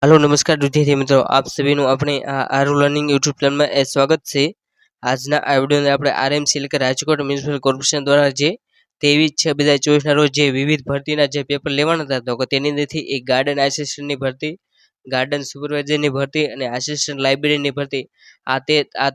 Hello नमस्कार विद्यार्थी मित्रों आप सभी अपने आर लर्निंग यूट्यूब चैनल में स्वागत है। आज ना आ वीडियो ने આપણે આરએમસી એટલે કે રાજકોટ મ્યુનિસિપલ કોર્પોરેશન દ્વારા જે 23/6/2024 ના રોજ જે વિવિધ ભરતીના જે પેપર લેવાના હતા તો તેની અંદરથી એક ગાર્ડન આસિસ્ટન્ટની ભરતી, ગાર્ડન સુપરવાઇઝરની ભરતી અને આસિસ્ટન્ટ લાઇબ્રેરીની ભરતી આ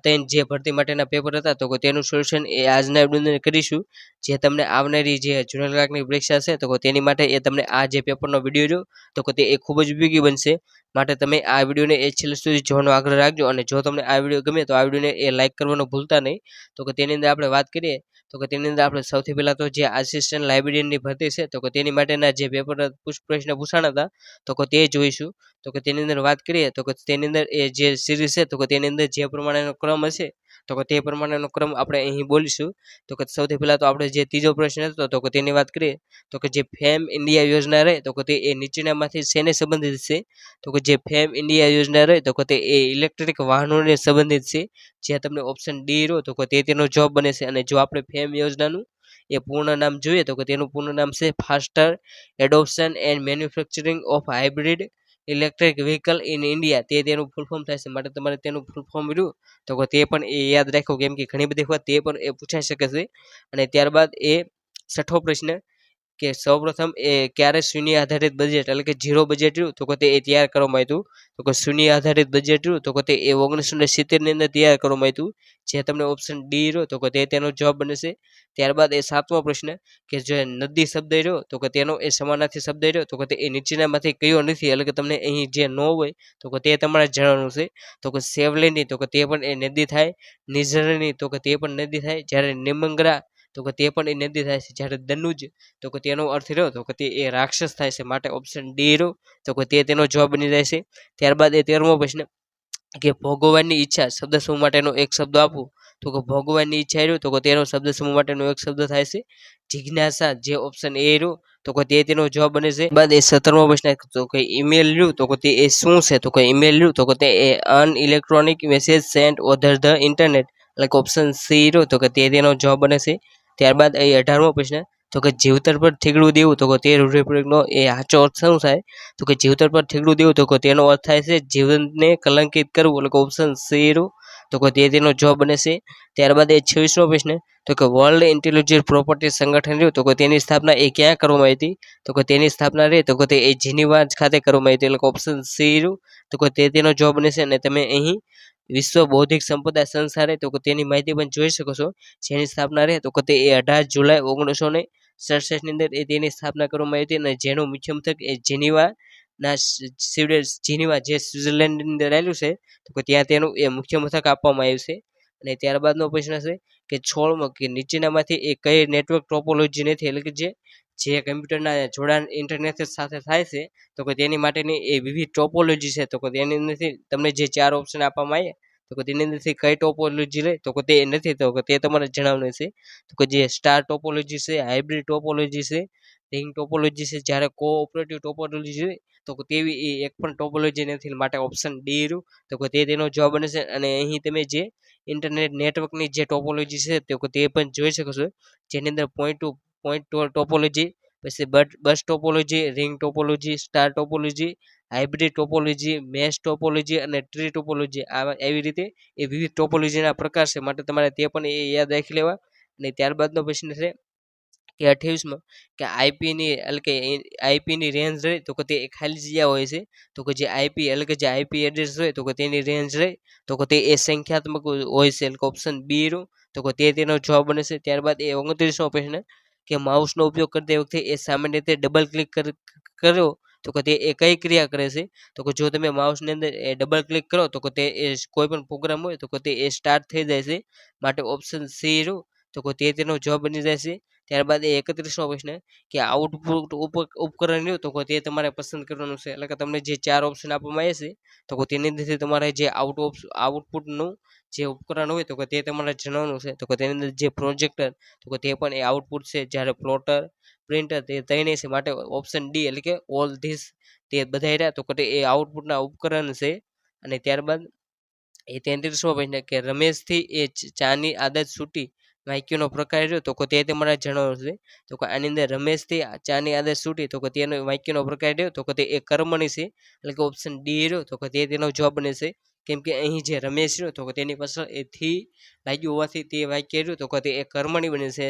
ત્રણ જે ભરતી માટેના પેપર હતા તો તેનું સોલ્યુશન એ આજના વિડીયોની કરીશું। જે તમને આવનારી જે જૂના ક્લાર્કની પરીક્ષા છે તો તેની માટે એ તમને આ જે પેપરનો વિડીયો જો તો તે એ ખૂબ જ ઉપયોગી બનશે। માટે તમે આ વિડીયોને એ છેલ્લે સુધી જોવાનો આગ્રહ રાખજો અને જો તમને આ વિડીયો ગમે તો આ વિડીયોને એ લાઈક કરવાનું ભૂલતા નહીં। તો તેની અંદર આપણે વાત કરીએ તો તેની અંદર આપણે સૌથી પહેલાં તો જે આસિસ્ટન્ટ લાઇબ્રેરિયનની ભરતી છે તો તેની માટેના જે પેપર પ્રશ્ન પૂછાણા હતા તો તે જોઈશું। તો તેની અંદર વાત કરીએ તો તેની અંદર એ જે સિરીઝ છે તો તેની અંદર જે પ્રમાણેનો ક્રમ હશે તો તે પ્રમાણેનો ક્રમ આપણે અહીં બોલીશું। તો સૌથી પહેલાં તો આપણે જે ત્રીજો પ્રશ્ન હતો તો તેની વાત કરીએ તો જે ફેમ ઇન્ડિયા યોજના રહે તો તે એ નીચેનામાંથી શેને સંબંધિત છે? તો જે ફેમ ઇન્ડિયા યોજના રહે તો તે એ ઇલેક્ટ્રિક વાહનોને સંબંધિત છે। જ્યાં તમને ઓપ્શન ડી રહ્યો તો તે તેનો જવાબ બને છે। અને જો આપણે ફેમ યોજનાનું એ પૂર્ણ નામ જોઈએ તો તેનું પૂર્ણ નામ છે faster adoption and manufacturing of hybrid electric vehicle in India તેનું ફૂલ ફોર્મ થાય છે। માટે તમારે તેનું ફૂલ ફોર્મ રહ્યું તો તે પણ એ યાદ રાખો કેમ કે ઘણી બધી વખત તે પણ એ પૂછાઈ શકે છે। અને ત્યારબાદ એ છઠ્ઠો પ્રશ્ન કે સૌપ્રથમ એ ક્યારે શૂન્ય આધારિત બજેટ એટલે કે ઝીરો બજેટ રહ્યું તો તે એ તૈયાર કરવામાં આવ્યું તો શૂન્ય આધારિત બજેટ રહ્યું તો તે એ 1970 ની અંદર તૈયાર કરવામાં આવ્યું। જે તમને ઓપ્શન ડી રહ્યો તો તે તેનો જવાબ બનશે। ત્યારબાદ એ સાતમો પ્રશ્ન કે જે નદી શબ્દ રહ્યો તો તેનો એ સમાનાર્થી શબ્દ રહ્યો તો તે એ નીચેનામાંથી કયો નથી એટલે કે તમને અહીં જે ન હોય તો તે તમારે જણાવવાનું છે। તો સેવલેની તો તે પણ એ નદી થાય, નિઝરની તો તે પણ નદી થાય, જ્યારે નિમંગરા તો તે પણ એ નદી થાય છે, જ્યારે દનુજ તો તેનો અર્થ રહ્યો તો તે એ રાક્ષસ થાય છે। માટે ઓપ્શન ડી રહ્યો તો તે તેનો જવાબ બની જાય છે। ત્યારબાદ એ 13મો પ્રશ્ન કે ભોગવવાની ઈચ્છા શબ્દ સમૂહ માટેનો એક શબ્દ આપું તો ભોગવવાની ઈચ્છા રહ્યો તો તેનો શબ્દ સમૂહ માટેનો એક શબ્દ થાય છે જિજ્ઞાસા। જે ઓપ્શન એ રહ્યો તો તે તેનો જવાબ બને છે। બાદ એ 17મો પ્રશ્ન તો કે ઈમેલ રહ્યું તો તે એ શું છે તો કે ઈમેલ રહ્યું તો તે એ an electronic message sent over the internet એટલે કે ઓપ્શન સી રહ્યો તો તે તેનો જવાબ બને છે। ત્યારબાદ એ 18મો પ્રશ્ન તો કે જીવતર પર ઠીકડું દેવું તો તે રૂઢિપ્રયોગનો એ સાચો અર્થ શું થાય તો કે જીવતર પર ઠીકડું દેવું તો તેનો અર્થ થાય છે જીવનને કલંકિત કરવું એટલે કે ઓપ્શન સી રહ્યું તો તે તેનો જવાબ બને છે। ત્યારબાદ એ 26મો પ્રશ્ન તો કે વર્લ્ડ ઇન્ટેલિજન્ટ પ્રોપર્ટી સંગઠન રહ્યું તો તેની સ્થાપના એ ક્યાં કરવામાં આવી હતી તો તેની સ્થાપના રહી તો તે એ જીનીવા ખાતે કરવામાં આવી હતી એટલે કે ઓપ્શન સી રહ્યું તો તે તેનો જવાબ બને છે। અને તમે અહીં વિશ્વ બૌદ્ધિક સંપદા સંસ્થા રહે તો તેની માહિતી પણ જોઈ શકો છો। જેની સ્થાપના રહે તો તે એ 18 જુલાઈ 1967 ની અંદર એ તેની સ્થાપના કરવામાં આવી હતી અને જેનું મુખ્ય મથક એ જીનીવા ના જીનીવા જે સ્વિટ્ઝરલેન્ડની અંદર આવેલું છે તો ત્યાં તેનું એ મુખ્ય મથક આપવામાં આવ્યું છે। અને ત્યારબાદનો પ્રશ્ન છે કે 16મો કે નીચેનામાંથી એ કઈ નેટવર્ક ટોપોલોજી નથી એટલે કે જે કમ્પ્યુટરના જોડાણ ઇન્ટરનેટ સાથે થાય છે તો તેની માટેની એ વિવિધ ટોપોલોજી છે તો તેની અંદરથી તમને જે 4 ઓપ્શન આપવામાં આવ્યા તો તેની અંદરથી કઈ ટોપોલોજી લે તો તે નથી તો તે તમારે જણાવવાનું છે। તો જે સ્ટાર ટોપોલોજી છે, હાઇબ્રિડ ટોપોલોજી છે, રિંગ ટોપોલોજી છે, જ્યારે કોઓપરેટિવ ટોપોલોજી છે તો તેવી એ એક પણ ટોપોલોજી નથી। માટે ઓપ્શન ડી રહ્યું તો તે તેનો જવાબ બને છે। અને અહીં તમે જે ઇન્ટરનેટ નેટવર્કની જે ટોપોલોજી છે તો તે પણ જોઈ શકો છો। જેની અંદર પોઈન્ટ ટુ પોઈન્ટ ટોપોલોજી, પછી bus topology, ring topology, star topology, hybrid topology, mesh topology અને ટ્રી ટોપોલોજી એવી રીતે એ વિવિધ ટોપોલોજીના પ્રકાર છે। માટે તમારે તે પણ એ યાદ રાખી લેવા। અને ત્યારબાદનો પ્રશ્ન છે કે 28મો કે આઈપીની એટલે કે આઈપીની રેન્જ રહે તો તે ખાલી જગ્યા હોય છે તો જે આઈપી એટલે કે જે આઈપી એડ્રેસ હોય તો તેની રેન્જ રહે તો તે એ સંખ્યાત્મક હોય છે એટલે ઓપ્શન બી રહ્યું તો તે તેનો જવાબ બને છે। ત્યારબાદ એ 29મો પ્રશ્ન કે માઉસનો ઉપયોગ કરતી વખતે એ સામાન્ય રીતે ડબલ ક્લિક કરો તો તે એ કઈ ક્રિયા કરે છે તો જો તમે માઉસની અંદર એ ડબલ ક્લિક કરો તો તે એ કોઈ પણ પ્રોગ્રામ હોય તો તે એ સ્ટાર્ટ થઈ જાય છે। માટે ઓપ્શન સી રહ્યું તો તે તેનો જવાબ બની જાય છે। ત્યારબાદ એ 31મો પ્રશ્ન કે આઉટપુટ ઉપકરણ રહ્યું તો તે તમારે પસંદ કરવાનું છે એટલે કે તમને જે 4 ઓપ્શન આપવામાં આવે છે તો તેની અંદરથી તમારે જે આઉટપુટનું જે ઉપકરણ હોય તો તે તમારે જણાવવાનું છે। તો તેની અંદર જે પ્રોજેક્ટર તો તે પણ એ આઉટપુટ છે, જ્યારે પ્લોટર, પ્રિન્ટર તે ત્રણેય છે। માટે ઓપ્શન ડી એટલે કે ઓલ ધીસ તે બધા રહ્યા તો તે એ આઉટપુટના ઉપકરણ છે। અને ત્યારબાદ એ 33મો પ્રશ્ન કે રમેશથી એ ચાની આદત છૂટી વાક્યનો પ્રકાર રહ્યો તો કે તે તમારે જણાવવાનો છે. તો કે આની અંદર રમેશથી ચાની આદત છૂટી તો કે તેનો વાક્યનો પ્રકાર રહ્યો તો કે તે એક કર્મણી છે, એટલે કે ઓપ્શન ડી રહ્યો તો કે તે તેનો જવાબ બને છે. કેમ કે અહીં જે રમેશ રહ્યો તો કે તેની પાછળ એ થી લાગ્યું હોવાથી તે વાક્ય રહ્યું તો કે તે એક કર્મણી બને છે.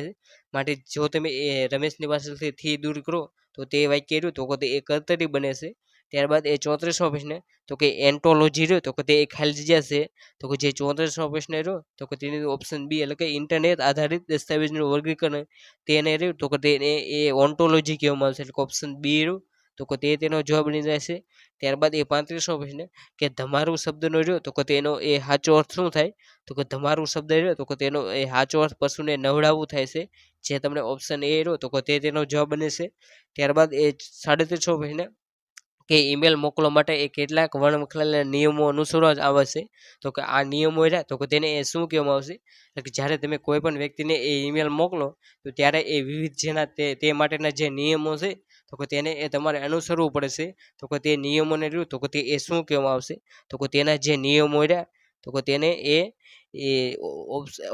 માટે જો તમે એ રમેશની પાછળથી થી દૂર કરો તો તે વાક્ય રહ્યું તો કે તે એક કર્તરી બને છે. ત્યારબાદ એ 34મો પ્રશ્ન તો કે એન્ટોલોજી રહ્યો તો કે તે એક ખાલી જગ્યા છે. તો કે જે 34મો પ્રશ્ન રહ્યો તો કે તેની ઓપ્શન બી એટલે કે ઇન્ટરનેટ આધારિત દસ્તાવેજનું વર્ગીકરણ તેને રહ્યું તો કે તેને એ ઓન્ટોલોજી કહેવામાં આવે છે, એટલે ઓપ્શન બી રહ્યું તો કે તે તેનો જવાબ બની જાય છે. ત્યારબાદ એ 35મો પ્રશ્ન કે ધમારું શબ્દનો રહ્યો તો કે તેનો એ સાચો અર્થ શું થાય તો કે ધમારું શબ્દ રહ્યો તો કે તેનો એ સાચો અર્થ પશુને નવડાવવું થાય છે, જે તમને ઓપ્શન એ રહ્યો તો કે તે તેનો જવાબ બને છે. ત્યારબાદ એ 37મો પ્રશ્ન કે ઈમેલ મોકલવા માટે એ કેટલાક વણવખલાયેલા નિયમો અનુસરવા જ આવે છે. તો કે આ નિયમો રહ્યા તો કે તેને એ શું કહેવામાં આવશે, એટલે કે જ્યારે તમે કોઈ પણ વ્યક્તિને એ ઈમેલ મોકલો તો ત્યારે એ વિવિધ જેના તે માટેના જે નિયમો છે તો કે તેને એ તમારે અનુસરવું પડે છે. તો કે તે નિયમોને રહ્યું તો કે તે એ શું કહેવામાં આવશે તો કે તેના જે નિયમો રહ્યા તો કે તેને એ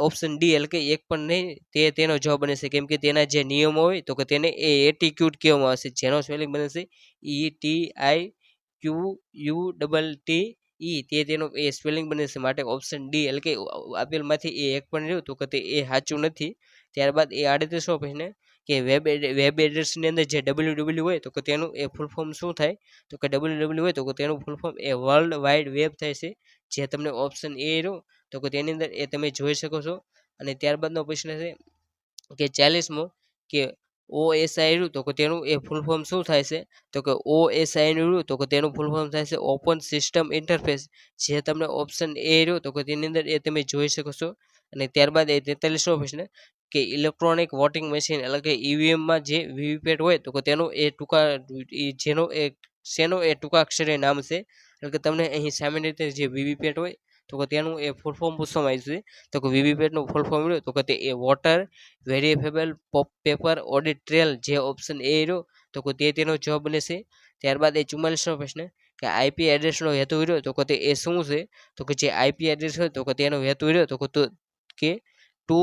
ઓપ્શન ડી એટલે કે એક પણ નહીં તે તેનો જવાબ બને છે. કેમ કે તેના જે નિયમો હોય તો કે તેને એ એટીટ્યુડ કહેવામાં આવશે, જેનો સ્પેલિંગ બને છે ETIQUUTTE તે તેનો એ સ્પેલિંગ બને છે. માટે ઓપ્શન ડી એટલે કે આપેલમાંથી એ એક પણ રહ્યું તો કે તે એ સાચું નથી. ત્યારબાદ એ 38મો પ્રશ્ન કે વેબ એડ્રેસની અંદર જે www હોય તો કે તેનું એ ફૂલ ફોર્મ શું થાય તો કે www હોય તો કે તેનું ફૂલ ફોર્મ એ વર્લ્ડ વાઇડ વેબ થાય છે, જે તમને ઓપ્શન એ રહ્યો તો કે તેની અંદર એ તમે જોઈ શકો છો. અને ત્યારબાદનો પ્રશ્ન છે કે 40મો કે OSI રહ્યું તો કે તેનું એ ફૂલ ફોર્મ શું થાય છે તો કે OSI રહ્યું તો કે તેનું ફૂલ ફોર્મ થાય છે ઓપન સિસ્ટમ ઇન્ટરફેસ, જે તમને ઓપ્શન એ રહ્યો તો કે તેની અંદર એ તમે જોઈ શકો છો. અને ત્યારબાદ એ 43મો પ્રશ્ન કે ઇલેક્ટ્રોનિક વોટિંગ મશીન એટલે કે ઈવીએમમાં જે વીવીપેટ હોય તો કે તેનું એ ટૂંકા જેનો એ શેનો એ ટૂંકાક્ષરે નામ છે, એટલે કે તમને અહીં સામાન્ય રીતે જે વીવીપેટ હોય તો કે તેનું એ ફૂલ ફોર્મ પૂછવામાં આવ્યું છે. તો કે વીવીપેટનું ફૂલ ફોર્મ રહ્યું તો કે તે એ water variable paper audit trail, જે ઓપ્શન એ રહ્યો તો કે તે તેનો જવાબ બને છે. ત્યારબાદ એ 44મો પ્રશ્ન કે આઈપી એડ્રેસનો હેતુ રહ્યો તો કે તે એ શું છે તો કે જે આઈપી એડ્રેસ હોય તો કે તેનો હેતુ રહ્યો તો કે to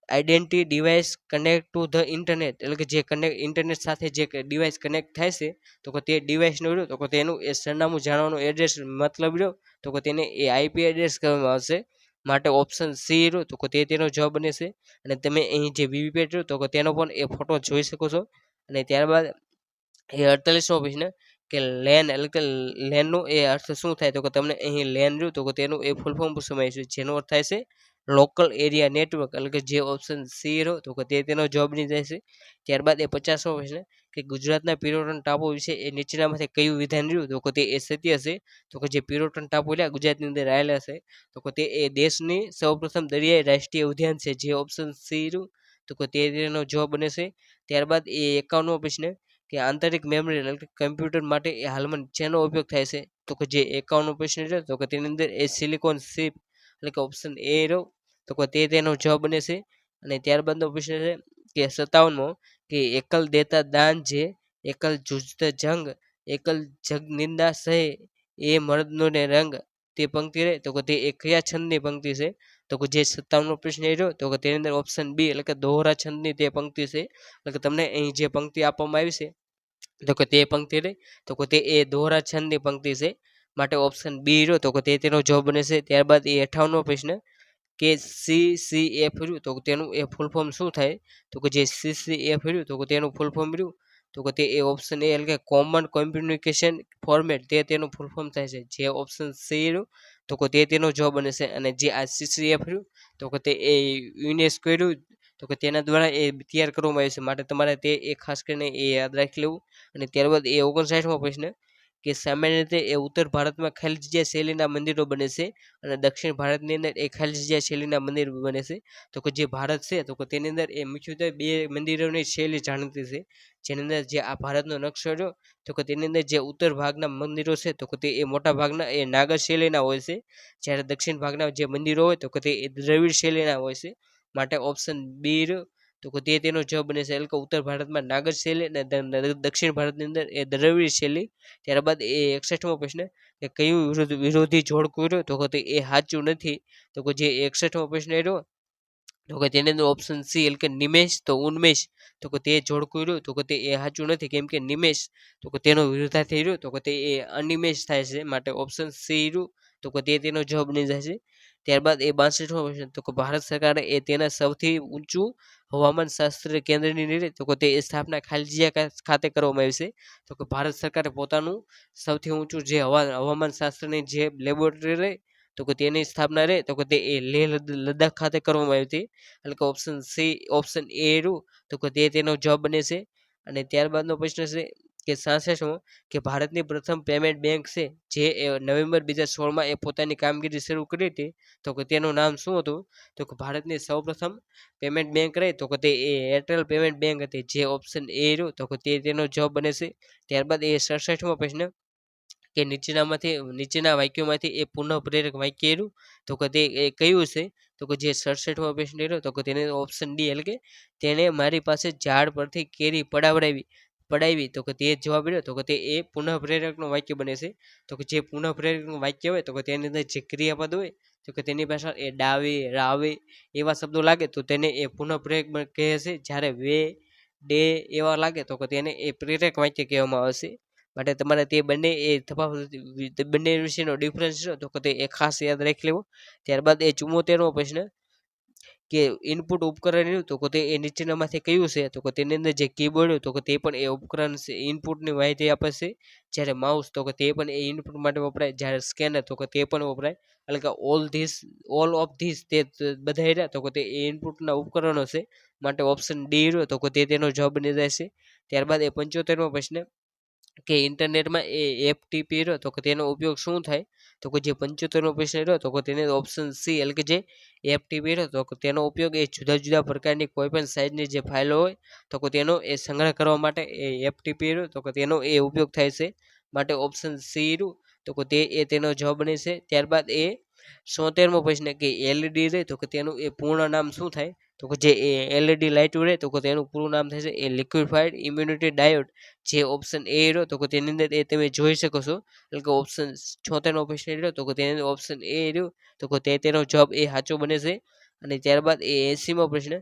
identity device connect to the internet, એટલે કે જે ઇન્ટરનેટ સાથે જે ડિવાઇસ કનેક્ટ થાય છે તો કે તે ડિવાઇસનો રહ્યો તો કે તેનું એ સરનામું જાણવાનું એડ્રેસ મતલબ રહ્યો તો કે તેને એ આઈપી એડ્રેસ કહેવામાં આવશે. માટે ઓપ્શન સી રહ્યો તો કે તે તેનો જવાબ બને છે. અને તમે અહીં જે વીવીપેટ રહ્યો તો કે તેનો પણ એ ફોટો જોઈ શકો છો. અને ત્યારબાદ એ 48મો પ્રશ્ન કે લેન એટલે કે લેનનો એ અર્થ શું થાય તો કે તમને અહીં લેન રહ્યું તો કે તેનું એ ફૂલ ફોર્મ પૂછવામાં આવ્યું છે, જેનો અર્થ થાય છે લોકલ એરિયા નેટવર્ક, એટલે કે જે ઓપ્શન સી રહ્યો તો કે તે તેનો જવાબ બની જાય છે. ત્યારબાદ એ 50મો પ્રશ્ન કે ગુજરાતના પિરોટન ટાપુ વિશે એ નીચેનામાંથી કયું વિધાન રહ્યું તો કે તે એ સત્ય છે. તો કે જે પિરોટન ટાપુ રહ્યા ગુજરાતની અંદર આવેલા છે તો કે તે એ દેશની સૌપ્રથમ દરિયાઈ રાષ્ટ્રીય ઉદ્યાન છે, જે ઓપ્શન સી રહ્યું તો કે તે તેનો જવાબ બને છે. ત્યારબાદ એ 51મો પ્રશ્ન કે આંતરિક મેમરી એટલે કે કમ્પ્યુટર માટે એ હાલમાં શેનો ઉપયોગ થાય છે તો કે જે 51મો પ્રશ્ન છે તો કે તેની અંદર એ સિલિકોન ચિપ એટલે કે ઓપ્શન એ રહ્યો તો કે તે તેનો જવાબ બને છે. અને ત્યારબાદનો પ્રશ્ન છે કે 57મો કે એકલ દેતા દાન જે એકલ જુજત જંગ એકલ જગ નિંદા સહે એ મર્દનો ને રંગ તે પંક્તિ રહે તો કે તે એ કયા છંદની પંક્તિ છે તો કે જે 57મો પ્રશ્ન એ રહ્યો તો કે તેની અંદર ઓપ્શન બી એટલે કે દોહરા છંદની તે પંક્તિ છે, એટલે કે તમને અહીં જે પંક્તિ આપવામાં આવી છે તો કે તે પંક્તિ રહી તો કે તે એ દોહરા છંદની પંક્તિ છે. માટે ઓપ્શન બી રહ્યો તો કે તે તેનો જવાબ બને છે. ત્યારબાદ એ 58મો પ્રશ્ન કે CCF રહ્યું તો તેનું એ ફૂલ ફોર્મ શું થાય તો કે જે CCF રહ્યું તો કે તેનું ફૂલ ફોર્મ રહ્યું તો કે તે એ ઓપ્શન એ એટલે કે કોમન કોમ્યુનિકેશન ફોર્મેટ તે તેનું ફૂલ ફોર્મ થાય છે, જે ઓપ્શન સી રહ્યું તો કે તે તેનો જવાબ બને છે. અને જે આ CCF રહ્યું તો કે તે એ યુનેસ્કો રહ્યું તો કે તેના દ્વારા એ તૈયાર કરવામાં આવ્યું છે, માટે તમારે તે એ ખાસ કરીને એ યાદ રાખી લેવું. અને ત્યારબાદ એ 59મો પ્રશ્ન કે સામાન્ય રીતે એ ઉત્તર ભારતમાં ખાલી જગ્યા શૈલીના મંદિરો બને છે અને દક્ષિણ ભારતની અંદર એ ખાલી જગ્યા શૈલીના મંદિર બને છે. તો કે જે ભારત છે તો કે તેની અંદર એ મુખ્યત્વે બે મંદિરોની શૈલી જાણીતી છે, જેની અંદર જે આ ભારતનો નકશો રહ્યો તો કે તેની અંદર જે ઉત્તર ભાગના મંદિરો છે તો કે તે એ મોટા ભાગના એ નાગર શૈલીના હોય છે, જ્યારે દક્ષિણ ભાગના જે મંદિરો હોય તો કે તે દ્રવિડ શૈલીના હોય છે. માટે ઓપ્શન બી રહ્યો તો કે તે તેનો જવાબ બને છે, એટલે કે ઉત્તર ભારતમાં નાગર શૈલી અને દક્ષિણ ભારતની અંદર એ દ્રવિડ શૈલી. ત્યારબાદ એ 61મો પ્રશ્ન કે કયું વિરોધી જોડકું રહ્યું તો કે તે એ સાચું નથી. તો કે જે 61મો પ્રશ્ન રહ્યો તો કે તેની અંદર ઓપ્શન સી એટલે કે નિમેશ તો ઉન્મેષ તો કે તે જોડકું રહ્યું તો કે તે એ સાચું નથી, કેમ કે નિમેશ તો કે તેનો વિરુદ્ધાર્થી રહ્યો તો કે તે એ અનિમેષ થાય છે, માટે ઓપ્શન સી રહ્યું તો કે તે તેનો જવાબ બની જશે. ત્યારબાદ એ 62મો પ્રશ્ન તો કે ભારત સરકારે એ તેના સૌથી ઊંચું હવામાન શાસ્ત્ર કેન્દ્રની નીચે તો કે તે સ્થાપના ખાલી જગ્યા ખાતે કરવામાં આવી છે. તો કે ભારત સરકારે પોતાનું સૌથી ઊંચું જે હવામાન શાસ્ત્રની જે લેબોરેટરી રહે તો કે તેની સ્થાપના રહે તો કે તે એ લેહ લદ્દાખ ખાતે કરવામાં આવી હતી, એટલે કે ઓપ્શન સી ઓપ્શન એ રહ્યું તો કે તે તેનો જવાબ બને છે. અને ત્યારબાદનો પ્રશ્ન છે કે 66મો કે ભારતની પ્રથમ પેમેન્ટ બેંક છે જે નવેમ્બર 2016માં એ પોતાની કામગીરી શરૂ કરી હતી તો કે તેનું નામ શું હતું? તો કે ભારતની સૌપ્રથમ પેમેન્ટ બેંક રહી તો કે તે એરટેલ પેમેન્ટ બેંક હતી, જે ઓપ્શન એ રહ્યું તો કે તે તેનો જવાબ બને છે. ત્યારબાદ એ 67મો પ્રશ્ન કે નીચેના વાક્યોમાંથી એ પુનઃપ્રેરક વાક્ય રહ્યું તો કે તે એ કયું છે? તો કે જે 67મો પ્રશ્ન રહ્યો તો કે તેને ઓપ્શન ડી એટલે કે તેણે મારી પાસે ઝાડ પરથી કેરી પડાવી તો કે તે જવાબ રહ્યો તો કે તે એ પુનઃપ્રેરકનું વાક્ય બને છે. તો કે જે પુનઃપ્રેરકનું વાક્ય હોય તો કે તેની અંદર જે ક્રિયાપદ હોય તો કે તેની પાછળ એ ડાવે રાવે એવા શબ્દો લાગે તો તેને એ પુનઃપ્રેરક કહે છે. જ્યારે વે ડે એવા લાગે તો કે તેને એ પ્રેરક વાક્ય કહેવામાં આવે છે. માટે તમારે તે બંને એ તફાવત બંને વિશેનો ડિફરન્સ છે તો કે તે એ ખાસ યાદ રાખી લેવો. ત્યારબાદ એ 74મો પ્રશ્ન કે ઇનપુટ ઉપકરણ રહ્યું તો કે તે એ નીચેનામાંથી કયું છે? તો કે તેની અંદર જે કીબોર્ડ તો કે તે પણ એ ઉપકરણ છે, ઇનપુટની માહિતી આપે છે. જ્યારે માઉસ તો કે તે પણ એ ઇનપુટ માટે વપરાય, જ્યારે સ્કેનર તો કે તે પણ વપરાય, એટલે કે ઓલ ઓફ ધીસ તે બધા રહ્યા તો કે તે ઇનપુટના ઉપકરણો છે, માટે ઓપ્શન ડી રહ્યો તો કે તે તેનો જવાબ બની જાય છે. ત્યારબાદ એ 75મો પ્રશ્ન કે ઇન્ટરનેટમાં એ એફટીપી રહ્યો તો કે તેનો ઉપયોગ શું થાય? તો કે જે 75મો પ્રશ્ન રહ્યો તો કે તેને ઓપ્શન સી એટલે કે જે એફટીપી રહ્યો તો કે તેનો ઉપયોગ એ જુદા જુદા પ્રકારની કોઈ પણ સાઇઝની જે ફાઇલો હોય તો કે તેનો એ સંગ્રહ કરવા માટે એ એફટીપી રહ્યો તો કે તેનો એ ઉપયોગ થાય છે, માટે ઓપ્શન સી રહ્યું તો કે તે એ તેનો જવાબ બને છે. ત્યારબાદ એ 73મો પ્રશ્ન કે એલઈડી રહે તો કે તેનું એ પૂર્ણ નામ શું થાય? તો કે જે એલઈડી લાઇટ રહે તો કે તેનું પૂરું નામ થાય છે એ લિક્વિફાઈડ ઇમ્યુનિટી ડાયોડ, જે ઓપ્શન એ રહ્યો તો કે તેની અંદર એ તમે જોઈ શકો છો, એટલે કે ઓપ્શન 76મો પ્રશ્ન રહ્યો તો કે તેની ઓપ્શન એ રહ્યું તો કે તેનો જવાબ એ સાચો બને છે. અને ત્યારબાદ એ 80મો પ્રશ્ન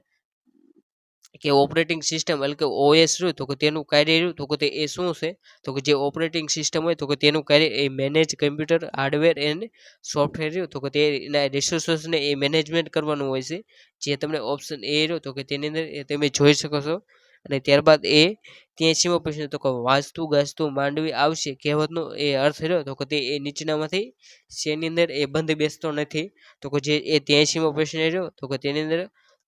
કે ઓપરેટિંગ સિસ્ટમ એટલે કે ઓએસ રહ્યું તો કે તેનું કાર્ય રહ્યું તો કે તે એ શું છે? તો કે જે ઓપરેટિંગ સિસ્ટમ હોય તો કે તેનું કાર્ય એ manage computer hardware and software રહ્યું તો કે તેના રિસોર્સને એ મેનેજમેન્ટ કરવાનું હોય છે, જે તમને ઓપ્શન એ રહ્યો તો કે તેની અંદર એ તમે જોઈ શકો છો. અને ત્યારબાદ એ 83મો પ્રશ્ન તો કે વાંચતું ગાજતું માંડવી આવશે કહેવતનો એ અર્થ રહ્યો તો કે તે એ નીચેનામાંથી શેની અંદર એ બંધ બેસતો નથી? તો કે જે એ 83મો પ્રશ્ન રહ્યો તો કે તેની અંદર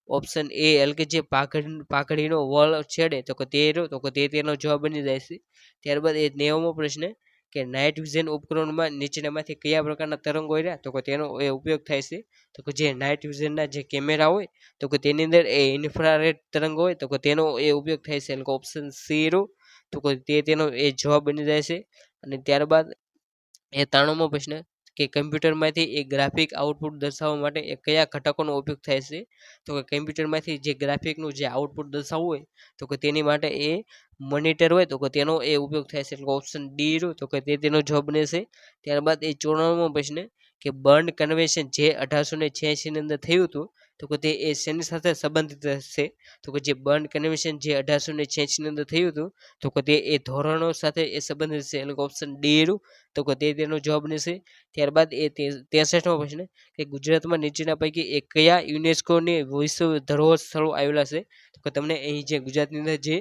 ઓપ્શન એ એટલે કે જે પાઘડીનો વળ છેડે તો કે તે રહ્યો તો કે તે તેનો જવાબ બની જાય છે. ત્યારબાદ એ 90મો પ્રશ્ન કે નાઇટ વિઝન ઉપકરણોમાં નીચેનામાંથી કયા પ્રકારના તરંગો રહ્યા તો કે તેનો એ ઉપયોગ થાય છે? તો કે જે નાઇટ વિઝનના જે કેમેરા હોય તો કે તેની અંદર એ ઇન્ફ્રારેડ તરંગ હોય તો કે તેનો એ ઉપયોગ થાય છે, એટલે કે ઓપ્શન સી રહ્યું તો કે તે તેનો એ જવાબ બની જાય છે. અને ત્યારબાદ એ 93મો પ્રશ્ન કે કમ્પ્યુટરમાંથી એ ગ્રાફિક આઉટપુટ દર્શાવવા માટે એ કયા ઘટકોનો ઉપયોગ થાય છે? તો કે કમ્પ્યુટરમાંથી જે ગ્રાફિકનું જે આઉટપુટ દર્શાવવું હોય તો કે તેની માટે એ મોનિટર હોય તો કે તેનો એ ઉપયોગ થાય છે, એટલે ઓપ્શન ડી રહ્યું તો કે તે તેનો જવાબ બને છે. ત્યારબાદ એ 94મો પ્રશ્ન કે બર્ન કન્વેન્શન જે 1886 ની અંદર થયું હતું તો કે તે એ શેની સાથે સંબંધિત છે? તો કે જે બર્ન કન્વેન્શન જે 1886 ની અંદર થયું હતું તો કે તે એ ધોરણો સાથે એ સંબંધિત છે, એટલે ઓપ્શન ડી રહ્યું તો કે તે તેનો જવાબ બનશે. ત્યારબાદ એ 63મો પ્રશ્ન કે ગુજરાતમાં નીચેના પૈકી એ કયા યુનેસ્કોની વિશ્વ ધરોહર સ્થળો આવેલા છે? તો કે તમને અહીં જે ગુજરાતની અંદર જે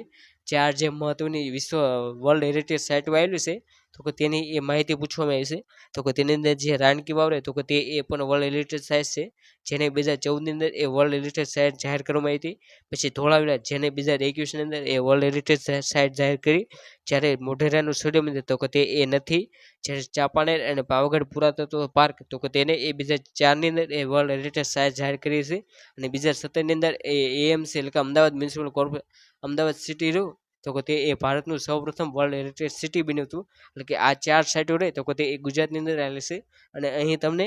4 જે મહત્વની વિશ્વ વર્લ્ડ હેરિટેજ સાઇટો આવેલી છે તો કે તેની એ માહિતી પૂછવામાં આવી છે. તો કે તેની અંદર જે રાણકી વાવ રહે તો કે તે એ પણ વર્લ્ડ હેરિટેજ સાઇટ છે, જેને 2014ની અંદર એ વર્લ્ડ હેરિટેજ સાઇટ જાહેર કરવામાં આવી હતી. પછી ધોળાવીરા જેને 2021ની અંદર એ વર્લ્ડ હેરિટેજ સાઇટ જાહેર કરી. જ્યારે મોઢેરાનું સૂર્ય મંદિર તો કે તે એ નથી. જ્યારે ચાંપાનેર અને પાવાગઢ પુરાતત્વ પાર્ક તો કે તેને એ 2004ની અંદર એ વર્લ્ડ હેરિટેજ સાઇટ જાહેર કરી છે. અને 2017ની અંદર એ એએમસી એટલે કે અમદાવાદ મ્યુનિસિપલ અમદાવાદ સિટી રહ્યું તો કે તે એ ભારતનું સૌપ્રથમ વર્લ્ડ હેરિટેજ સિટી બન્યું હતું. એટલે કે આ 4 સાઇટો રહે તો કે તે એ ગુજરાતની અંદર આવેલી છે. અને અહીં તમને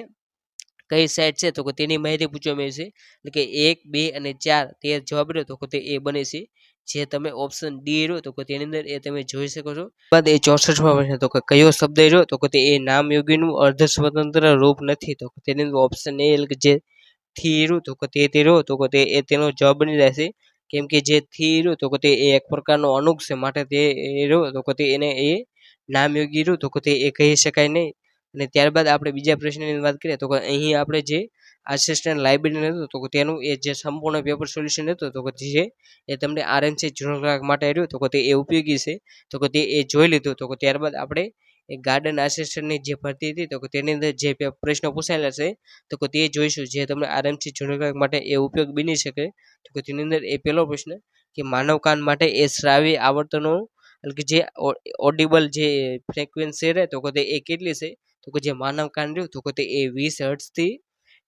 કઈ સાઇટ છે તો કે તેની માહિતી પૂછવામાં આવી છે, એટલે કે 1, 2 અને 4 તે જવાબ રહ્યો તો કે તે એ બને છે, જે તમે ઓપ્શન ડી રહ્યો તો કે તેની અંદર એ તમે જોઈ શકો છો. બાદ એ 64મો પ્રશ્ન તો કે કયો શબ્દ રહ્યો તો કે તે એ નામયોગીનું અર્ધ સ્વતંત્ર રૂપ નથી? તો કે તેની અંદર ઓપ્શન એ એટલે કે જે થી રહ્યું તો કે તે રહ્યો તો કે તે એ તેનો જવાબ બની રહેશે. કેમ કે જે થી રહ્યું તો કે તે એ એક પ્રકારનો અણુક છે, માટે તે રહ્યો તો કે તે એને એ નામયોગી રહ્યું તો કે તે એ કહી શકાય નહીં. અને ત્યારબાદ આપણે બીજા પ્રશ્નની વાત કરીએ તો કે અહીં આપણે જે આસિસ્ટન્ટ લાઇબ્રેરિયન હતું તો કે તેનું એ જે સંપૂર્ણ પેપર સોલ્યુશન હતું તો કે જે એ તમને આરએમસી જૂનો ગ્રાહક માટે રહ્યું તો કે તે એ ઉપયોગી છે તો કે તે એ જોઈ લીધું. તો કે ત્યારબાદ આપણે એ ગાર્ડન આસિસ્ટન્ટની જે ભરતી હતી તો કે તેની અંદર જે પ્રશ્નો પૂછાયેલા છે તો કે તે જોઈશું, જે તમને આરએમસી જૂનો ગ્રાહક માટે એ ઉપયોગ બની શકે. તો કે તેની અંદર એ પહેલો પ્રશ્ન કે માનવ કાન માટે એ શ્રાવ્ય આવર્તનો એટલે કે જે ઓડિબલ જે ફ્રીક્વન્સી રહે તો કે તે એ કેટલી છે તો કે જે માનવ કાન રહ્યું તો કે તે એ 20 હર્ટ્ઝથી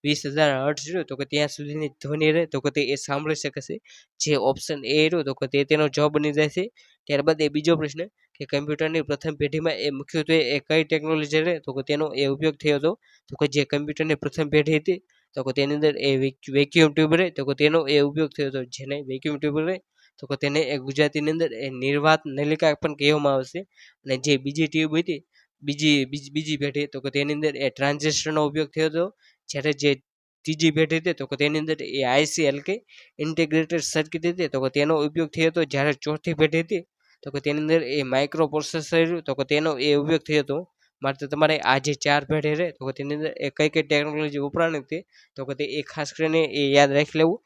20,000 હર્ટ્ઝ રહ્યું તો કે ત્યાં સુધીની ધ્વનિ રહે તો કે તે એ સાંભળી શકે છે. જે ઓપ્શન એ રહ્યું તો કે તે તેનો જવાબ બની જાય છે. ત્યારબાદ એ બીજો પ્રશ્ન કે કમ્પ્યુટરની પ્રથમ પેઢીમાં એ મુખ્યત્વે એ કઈ ટેકનોલોજી રહે તો કે તેનો એ ઉપયોગ થયો હતો તો કે જે કમ્પ્યુટરની પ્રથમ પેઢી હતી તો કે તેની અંદર એ વેક્યુમ ટ્યુબ રહે તો કે તેનો એ ઉપયોગ થયો હતો. જેને વેક્યુમ ટ્યુબ રહે તો કે તેને એ ગુજરાતીની અંદર એ નિર્વાત નલિકા પણ કહેવામાં આવશે. અને જે બીજી ટ્યુબ હતી બીજી પેઢી તો કે તેની અંદર એ ટ્રાન્ઝિસ્ટરનો ઉપયોગ થયો હતો. જ્યારે જે ત્રીજી પેઢી હતી તો કે તેની અંદર એ આઈસી એટલે કે ઇન્ટિગ્રેટેડ સર્કિટ હતી તો કે તેનો ઉપયોગ થયો હતો. જ્યારે ચોથી પેઢી હતી તો કે તેની અંદર એ માઇક્રો પ્રોસેસર તો કે તેનો એ ઉપયોગ થયો હતો. માટે તમારે આ જે 4 પેઢી રહે તો કે તેની અંદર એ કઈ ટેકનોલોજી વપરાણી હતી તો કે તે એ ખાસ કરીને એ યાદ રાખી લેવું.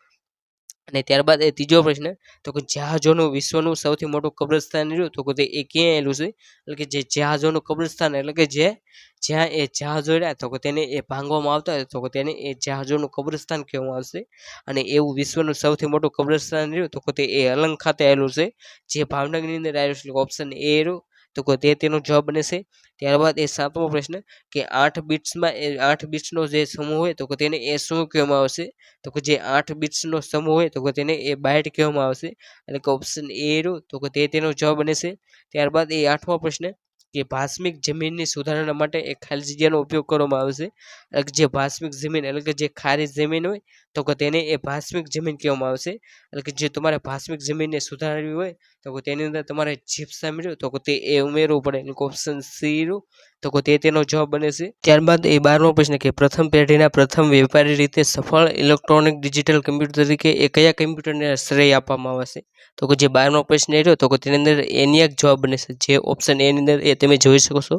અને ત્યારબાદ એ ત્રીજો પ્રશ્ન તો કે જહાજોનું વિશ્વનું સૌથી મોટું કબ્રસ્તાન રહ્યું તો કે તે એ ક્યાં આવેલું છે એટલે કે જે જહાજોનું કબ્રસ્તાન એટલે કે જ્યાં એ જહાજો રહ્યા તો કે તેને એ ભાંગવામાં આવતા હોય તો કે તેને એ જહાજોનું કબ્રસ્તાન કહેવામાં આવશે. અને એવું વિશ્વનું સૌથી મોટું કબ્રસ્તાન રહ્યું તો કે તે એ અલંગ ખાતે આવેલું છે, જે ભાવનગરની અંદર આવેલું છે. ઓપ્શન એ રહ્યું તો કે તે તેનો જવાબ બને છે. ત્યારબાદ એ સાતમો પ્રશ્ન કે 8 બિટ્સમાં એ 8 બિટ્સનો જે સમૂહ હોય તો કે તેને એ શું કહેવામાં આવશે તો કે જે 8 બિટ્સનો સમૂહ હોય તો કે તેને એ બાઇટ કહેવામાં આવશે. એટલે કે ઓપ્શન એ રહ્યું તો કે તે તેનો જવાબ બને છે. ત્યારબાદ એ આઠમો પ્રશ્ન કે ભાસ્મિક જમીનની સુધારણા માટે એક ખાલી જગ્યાનો ઉપયોગ કરવામાં આવે છે. એટલે કે જે ભાસ્મિક જમીન એટલે કે જે ખારી જમીન હોય તો કે તેને એ ભાસ્મિક જમીન કહેવામાં આવશે. એટલે કે જે તમારે ભાસ્મિક જમીનને સુધારવી હોય તો કે તેની અંદર તમારે જીપ્સમ રહ્યું તો કે તે એ ઉમેરવું પડે. એટલે કે ઓપ્શન સી રહ્યું તો કે તે તેનો જવાબ બને છે. ત્યારબાદ એ 12મો પ્રશ્ન કે પ્રથમ પેઢીના પ્રથમ વેપારી રીતે સફળ ઇલેક્ટ્રોનિક ડિજિટલ કમ્પ્યુટર તરીકે એ કયા કમ્પ્યુટરને શ્રેય આપવામાં આવે છે તો કે જે 12મો પ્રશ્ન રહ્યો તો કે તેની અંદર એનિયાક જવાબ બને છે, જે ઓપ્શન એની અંદર એ તમે જોઈ શકો છો.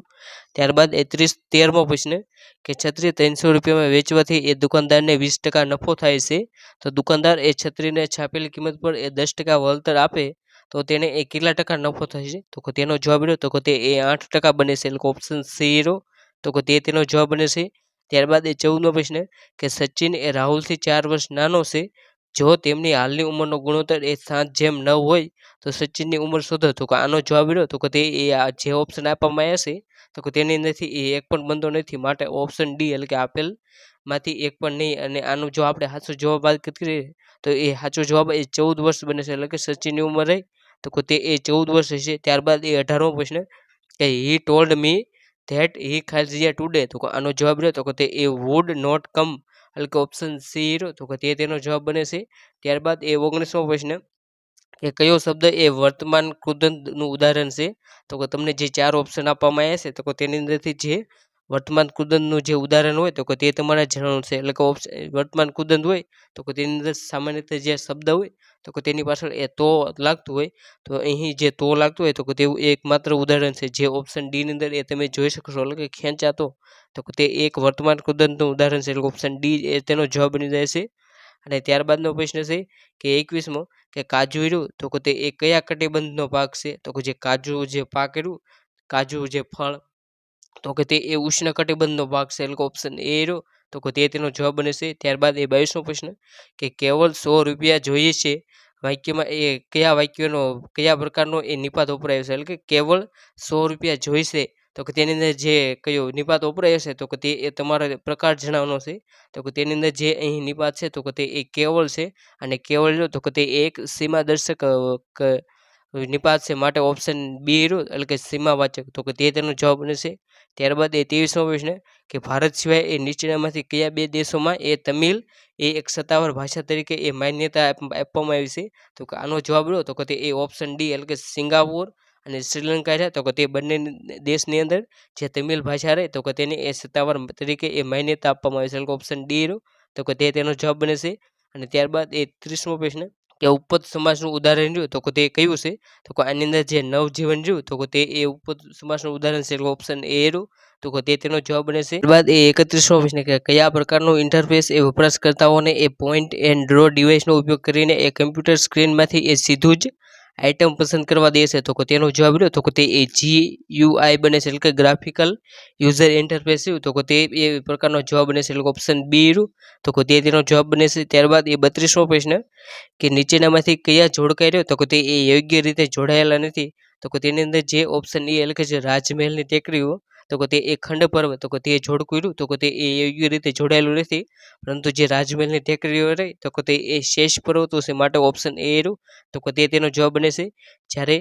ત્યારબાદ એ 13મો પ્રશ્ન કે છત્રી 300 રૂપિયામાં વેચવાથી એ દુકાનદારને 20% નફો થાય છે તો દુકાનદાર એ છત્રીને છાપેલી કિંમત પર એ 10% વળતર આપે તો તેને એ કેટલા ટકા નફો થશે તો કે તેનો જવાબ રહ્યો તો કે તે એ 8% બને છે. એટલે કે ઓપ્શન સી રહ્યો તો કે તે તેનો જવાબ બને છે. ત્યારબાદ એ 14મો પ્રશ્ન કે સચિન એ રાહુલથી 4 વર્ષ નાનો છે, જો તેમની હાલની ઉંમરનો ગુણોત્તર એ 7:9 હોય તો સચિનની ઉંમર શોધો. તો કે આનો જવાબ રહ્યો તો કે તે એ જે ઓપ્શન આપવામાં આવ્યા છે તો કે તેની અંદરથી એ એક પણ બનતો નથી, માટે ઓપ્શન ડી એટલે કે આપેલમાંથી એક પણ નહીં. અને આનો જો આપણે સાચો જવાબ વાત કરીએ તો એ સાચો જવાબ એ 14 વર્ષ બને છે. એટલે કે સચિનની ઉંમર રહી તો કે તે એ 14 વર્ષ હશે. ત્યારબાદ એ 18મો પ્રશ્ન કે હી ટોલ્ડ મી ધેટ હી ખાલી જગ્યા ટુડે તો કે આનો જવાબ રહ્યો તો કે તે એ વુડ નોટ કમ એટલે કે ઓપ્શન સી રહ્યો તો કે તે તેનો જવાબ બને છે. ત્યારબાદ એ 19મો પ્રશ્ન કે કયો શબ્દ એ વર્તમાન કૃદંતનું ઉદાહરણ છે તો કે તમને જે 4 ઓપ્શન આપવામાં આવ્યા છે તો કે તેની અંદરથી જે વર્તમાન કૃદંતનું જે ઉદાહરણ હોય તો કે તે તમારે જણાવવાનું છે. એટલે કે વર્તમાન કૃદંત હોય તો કે તેની અંદર સામાન્ય રીતે જે શબ્દ હોય તો કે તેની પાછળ એ તો લાગતું હોય તો અહીં જે તો લાગતું હોય તો કે તેવું એકમાત્ર ઉદાહરણ છે, જે ઓપ્શન ડી ની અંદર એ તમે જોઈ શકશો. એટલે કે ખેંચાતો તો કે તે એક વર્તમાન કૃદંતનું ઉદાહરણ છે. એટલે ઓપ્શન ડી એ તેનો જવાબ બની જાય છે. અને ત્યારબાદનો પ્રશ્ન છે કે 21મો કે કાજુ રહ્યું તો કે તે એ કયા કટિબંધનો પાક છે તો કે જે કાજુ જે પાક રહ્યું કાજુ જે ફળ તો કે તે એ ઉષ્ણ કટિબંધનો પાક છે. એટલે કે ઓપ્શન એ રહ્યો તો કે તે તેનો જવાબ બને છે. ત્યારબાદ એ 22મો પ્રશ્ન કે કેવલ 100 રૂપિયા જોઈએ છે વાક્યમાં એ કયા વાક્યનો કયા પ્રકારનો એ નિપાત વપરાયો છે. એટલે કે કેવળ 100 રૂપિયા જોઈશે તો કે તેની અંદર જે કયો નિપાત વપરાય હશે તો કે તે એ તમારે પ્રકાર જણાવવાનો છે. તો કે તેની અંદર જે અહીં નિપાત છે તો કે તે એ કેવળ છે. અને કેવળ રહ્યો તો કે તે એક સીમા દર્શક નિપાત છે, માટે ઓપ્શન બી રહ્યો એટલે કે સીમાવાચક તો કે તે તેનો જવાબ બને છે. ત્યારબાદ એ 23મો પ્રશ્ન કે ભારત સિવાય એ નીચેનામાંથી કયા 2 દેશોમાં એ તમિલ એ એક સત્તાવાર ભાષા તરીકે એ માન્યતા આપવામાં આવી છે તો કે આનો જવાબ રહ્યો તો કે તે એ ઓપ્શન ડી એટલે કે સિંગાપુર અને શ્રીલંકા છે તો કે તે બંને દેશની અંદર જે તમિલ ભાષા રહે તો કે તેને એ સત્તાવાર તરીકે એ માન્યતા આપવામાં આવી છે. એટલે કે ઓપ્શન ડી રહ્યો તો કે તે તેનો જવાબ બને છે. અને ત્યારબાદ એ 30મો પ્રશ્ન કે ઉપપદ સમાસનું ઉદાહરણ રહ્યું તો કે તે કયું છે? તો કે આની અંદર જે નવજીવન રહ્યું તો કે તે એ ઉપપદ સમાસનું ઉદાહરણ છે. એટલે ઓપ્શન એ રહ્યું તો કે તે તેનો જવાબ બને છે. ત્યારબાદ એ 31મો પ્રશ્ન કે કયા પ્રકારનું ઇન્ટરફેસ એ વપરાશકર્તાઓને એ પોઈન્ટ એન્ડ ડ્રો ડિવાઇસનો ઉપયોગ કરીને એ કમ્પ્યુટર સ્ક્રીનમાંથી એ સીધું જ આઇટમ પસંદ કરવા દે છે? તો કે તેનો જવાબ રહ્યો તો કે તે એ GUI બને છે. એટલે કે ગ્રાફિકલ યુઝર ઇન્ટરફેસ રહ્યું તો કે તે એ પ્રકારનો જવાબ બને છે. એટલે ઓપ્શન બી રહ્યું તો કે તે તેનો જવાબ બને છે. ત્યારબાદ એ 32મો પ્રશ્ન કે નીચેનામાંથી કયા જોડકાઈ રહ્યો તો કે તે એ યોગ્ય રીતે જોડાયેલા નથી? તો કે તેની અંદર જે ઓપ્શન એ લખે છે રાજમહેલની ટેકરીઓ તો કે તે એ ખંડ પર્વત તો કે તે જોડકું રહ્યું તો કે તે એ યોગ્ય રીતે જોડાયેલું નથી. પરંતુ જે રાજમહેલની ટેકરીઓ રહી તો કે તે એ શેષ પર્વતો છે. માટે ઓપ્શન એ રહ્યું તો કે તે તેનો જવાબ બને છે. જ્યારે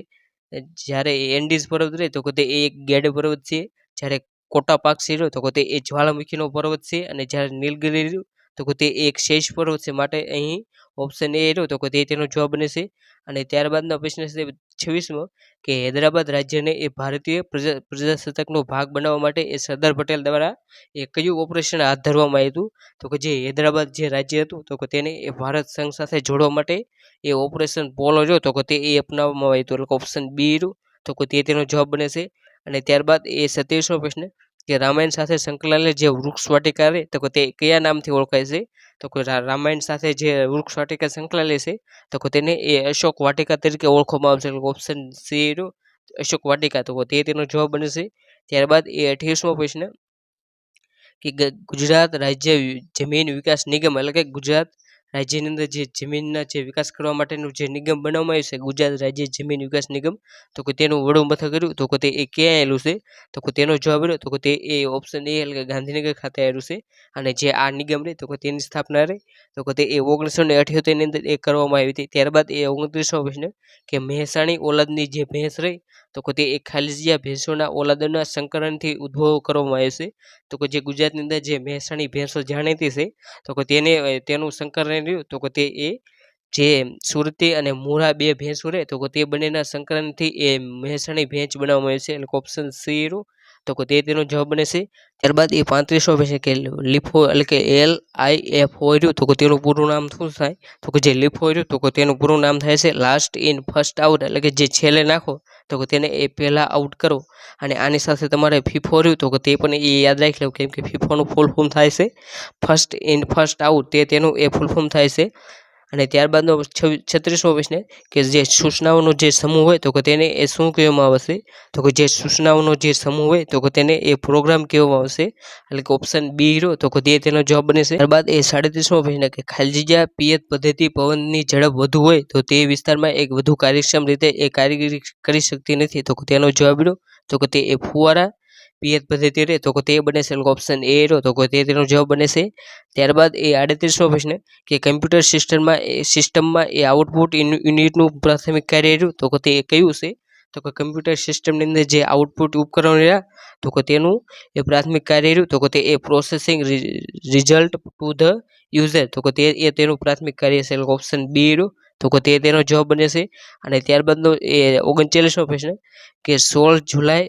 જ્યારે એન્ડીઝ પર્વત રહે તો કે તે એક ગેડ પર્વત છે. જ્યારે કોટાપાક્ષી રહ્યો તો કે તે એ જ્વાળામુખીનો પર્વત છે. અને જ્યારે નીલગિરી રહ્યું તો કે તે એક શેષ પર્વત છે. માટે અહીં ઓપ્શન એ રહ્યો તો કે તે તેનો જવાબ બને છે. અને ત્યારબાદનો પ્રશ્ન છે 26મો કે હૈદરાબાદ રાજ્યને એ ભારતીય પ્રજાસત્તાકનો ભાગ બનાવવા માટે એ સરદાર પટેલ દ્વારા એ કયું ઓપરેશન હાથ ધરવામાં આવ્યું હતું? તો કે જે હૈદરાબાદ જે રાજ્ય હતું તો કે તેને એ ભારત સંઘ સાથે જોડવા માટે એ ઓપરેશન પોલો રહ્યો તો કે તે એ અપનાવવામાં આવ્યું હતું. એટલે ઓપ્શન બી રહ્યું તો કે તે તેનો જવાબ બને છે. અને ત્યારબાદ એ 27મો પ્રશ્ન કે રામાયણ સાથે સંકળાયેલ જે વૃક્ષ વાટિકા રહે તો કે તે કયા નામથી ઓળખાય છે? તો કે રામાયણ સાથે જે વૃક્ષ વાટિકા સંકળાયેલી છે તો કે તેને એ અશોક વાટિકા તરીકે ઓળખવામાં આવશે. એટલે ઓપ્શન સી રહ્યું અશોક વાટિકા તો કે તે તેનો જવાબ બને છે. ત્યારબાદ એ 28મો પ્રશ્ન કે ગુજરાત રાજ્ય જમીન વિકાસ નિગમ એટલે કે ગુજરાત રાજ્યની અંદર જે જમીનના જે વિકાસ કરવા માટેનું જે નિગમ બનાવવામાં આવ્યું છે ગુજરાત રાજ્ય જમીન વિકાસ નિગમ તો કે તેનું વડું મથક કર્યું તો કે તે એ ક્યાં આવેલું છે? તો કે તેનો જવાબ રહ્યો તો કે તે એ ઓપ્શન એ એટલે કે ગાંધીનગર ખાતે આવેલું છે. અને જે આ નિગમ રહી તો કે તેની સ્થાપના રહી તો કે તે એ 1978ની અંદર એ કરવામાં આવી હતી. ત્યારબાદ એ 29મો પ્રશ્ન કે મહેસાણી ઓલાદની જે ભેંસ રહી તો કે તે એ ખાલી જગ્યા ભેંસોના ઓલાદના સંકરણથી ઉદ્ભવ કરવામાં આવે છે. તો કે જે ગુજરાતની અંદર જે મહેસાણી ભેંસો જાણીતી છે તો કે તેનું સંકરણ રહ્યું તો કે તે એ જે સુરતી અને મુરા બે ભેંસો રહે તો કે તે બંનેના સંકલનથી એ મહેસાણી ભેંસ બનાવવામાં આવે છે. એટલે ઓપ્શન સી રહ્યું તો કે તે તેનો જવાબ બને છે. ત્યારબાદ એ 35મો પ્રશ્ન કે લીફો એટલે કે LIFO રહ્યું તો કે તેનું પૂરું નામ શું થાય? તો કે જે લીફો રહ્યું તો કે તેનું પૂરું નામ થાય છે લાસ્ટ ઇન ફર્સ્ટ આઉટ એટલે કે જે છેલ્લે નાખો તો કે તેને એ પહેલાં આઉટ કરો. અને આની સાથે તમારે ફીફો રહ્યું તો કે તે પણ એ યાદ રાખી લેવું કેમ કે ફીફોનું ફૂલ ફોર્મ થાય છે ફર્સ્ટ ઇન ફર્સ્ટ આઉટ તે તેનું એ ફૂલ ફોર્મ થાય છે. અને ત્યારબાદનો 36મો પ્રશ્ન કે જે સૂચનાઓનો જે સમૂહ હોય તો કે તેને એ શું કહેવામાં આવશે? તો કે જે સૂચનાઓનો જે સમૂહ હોય તો કે તેને એ પ્રોગ્રામ કહેવામાં આવશે. એટલે કે ઓપ્શન બી રહ્યો તો કે તે તેનો જવાબ બને છે. ત્યારબાદ એ 37મો પ્રશ્ન કે ખાલી જગ્યા પિયત પદ્ધતિ પવનની ઝડપ વધુ હોય તો તે વિસ્તારમાં એક વધુ કાર્યક્ષમ રીતે એ કારીગરી કરી શકતી નથી તો કે તેનો જવાબ રહ્યો તો કે તે એ ફુવારા પિયત પદ્ધતિ રહે તો કે તે બને છે. ઓપ્શન એ રહ્યો તો કે તે તેનો જવાબ બને છે. ત્યારબાદ એ 38મો પ્રશ્ન કે કમ્પ્યુટર સિસ્ટમમાં એ આઉટપુટ યુનિટનું પ્રાથમિક કાર્ય રહ્યું તો કે તે કયું છે? તો કે કમ્પ્યુટર સિસ્ટમની અંદર જે આઉટપુટ ઉપકરણ રહ્યા તો કે તેનું એ પ્રાથમિક કાર્ય રહ્યું તો કે તે એ processing result to the user તો કે તે એ તેનું પ્રાથમિક કાર્ય છે. ઓપ્શન બી રહ્યું તો કે તે તેનો જવાબ બને છે. અને ત્યારબાદનો એ 39મો પ્રશ્ન કે 16 જુલાઈ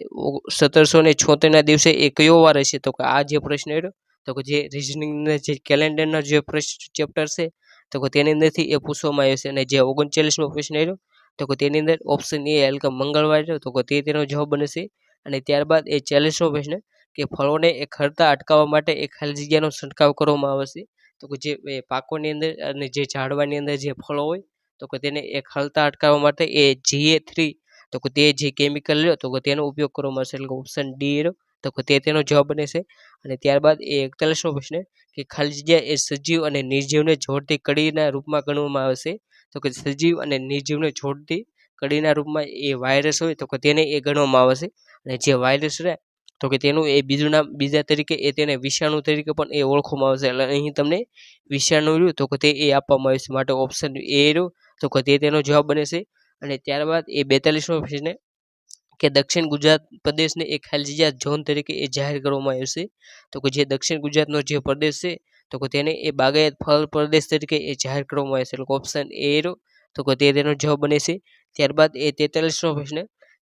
1776ના દિવસે એ કયો વાર હશે? તો કે આ જે પ્રશ્ન રહ્યો તો કે જે રિઝનિંગના જે કેલેન્ડરના જે ચેપ્ટર છે તો કે તેની અંદરથી એ પૂછવામાં આવ્યો છે. અને જે 39મો પ્રશ્ન રહ્યો તો કે તેની અંદર ઓપ્શન એ એટલે કે મંગળવાર રહ્યો તો કે તે તેનો જવાબ બને છે. અને ત્યારબાદ એ 40મો પ્રશ્ન કે ફળોને એ ખરતા અટકાવવા માટે એ ખાલી જગ્યાનો છંટકાવ કરવામાં આવે છે. તો કે જે પાકોની અંદર અને જે ઝાડવાની અંદર જે ફળો હોય તો કે તેને એ ખરતા અટકાવવા માટે એ GA3 તો કે તે જે કેમિકલ રહ્યો તો કે તેનો ઉપયોગ કરવામાં આવશે. એટલે ઓપ્શન ડી રહ્યો તો કે તે તેનો જવાબ બને છે. અને ત્યારબાદ એ 41મો પ્રશ્ન કે ખાલી જગ્યા એ સજીવ અને નિર્જીવને જોડતી કડીના રૂપમાં ગણવામાં આવે છે. તો કે સજીવ અને નિર્જીવને જોડતી કડીના રૂપમાં એ વાયરસ હોય તો કે તેને એ ગણવામાં આવે છે. અને જે વાયરસ રહે તો કે તેનું એ બીજું નામ બીજા તરીકે એ તેને વિષાણુ તરીકે પણ એ ઓળખવામાં આવશે. એટલે અહીં તમને વિષાણુ રહ્યું તો કે તે એ આપવામાં આવે છે. માટે ઓપ્શન એ રહ્યું તો કે તે તેનો જવાબ બને છે. અને ત્યારબાદ એ 42મો પ્રશ્ન કે દક્ષિણ ગુજરાત પ્રદેશને એક ખાલી જગ્યા ઝોન તરીકે એ જાહેર કરવામાં આવ્યો છે. તો કે જે દક્ષિણ ગુજરાતનો જે પ્રદેશ છે તો કે તેને એ બાગાયત ફળ પ્રદેશ તરીકે એ જાહેર કરવામાં આવે છે. એટલે ઓપ્શન એ રહ્યો તો કે તે તેનો જવાબ બને છે. ત્યારબાદ એ 43મો પ્રશ્ન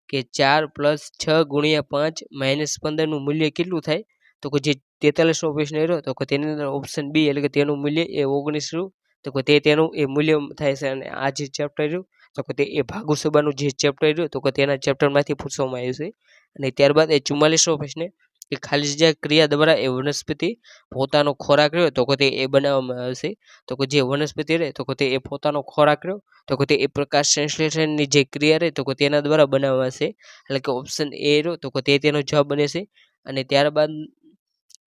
કે 4 + 6 × 5 - 15નું મૂલ્ય કેટલું થાય? તો કે જે 43મો પ્રશ્ન રહ્યો તો કે તેની અંદર ઓપ્શન બી એટલે કે તેનું મૂલ્ય એ 19 રહ્યું તો કે તેનું એ મૂલ્ય થાય છે અને આ જે ચેપ્ટર રહ્યું તો કે તે એ ભાગુ સબાનું જે ચેપ્ટર રહ્યું તો કે તેના ચેપ્ટરમાંથી પૂછવામાં આવ્યું છે અને ત્યારબાદ એ 44મો પ્રશ્ન કે ખાલી જગ્યા ક્રિયા દ્વારા એ વનસ્પતિ પોતાનો ખોરાક રહ્યો તો કે તે એ બનાવવામાં આવે છે તો કે જે વનસ્પતિ રહે તો કે તે એ પોતાનો ખોરાક રહ્યો તો કે તે એ પ્રકાશ સંશ્લેષણની જે ક્રિયા રહે તો કે તેના દ્વારા બનાવવામાં આવશે એટલે કે ઓપ્શન એ રહ્યો તો કે તે તેનો જવાબ બને છે અને ત્યારબાદ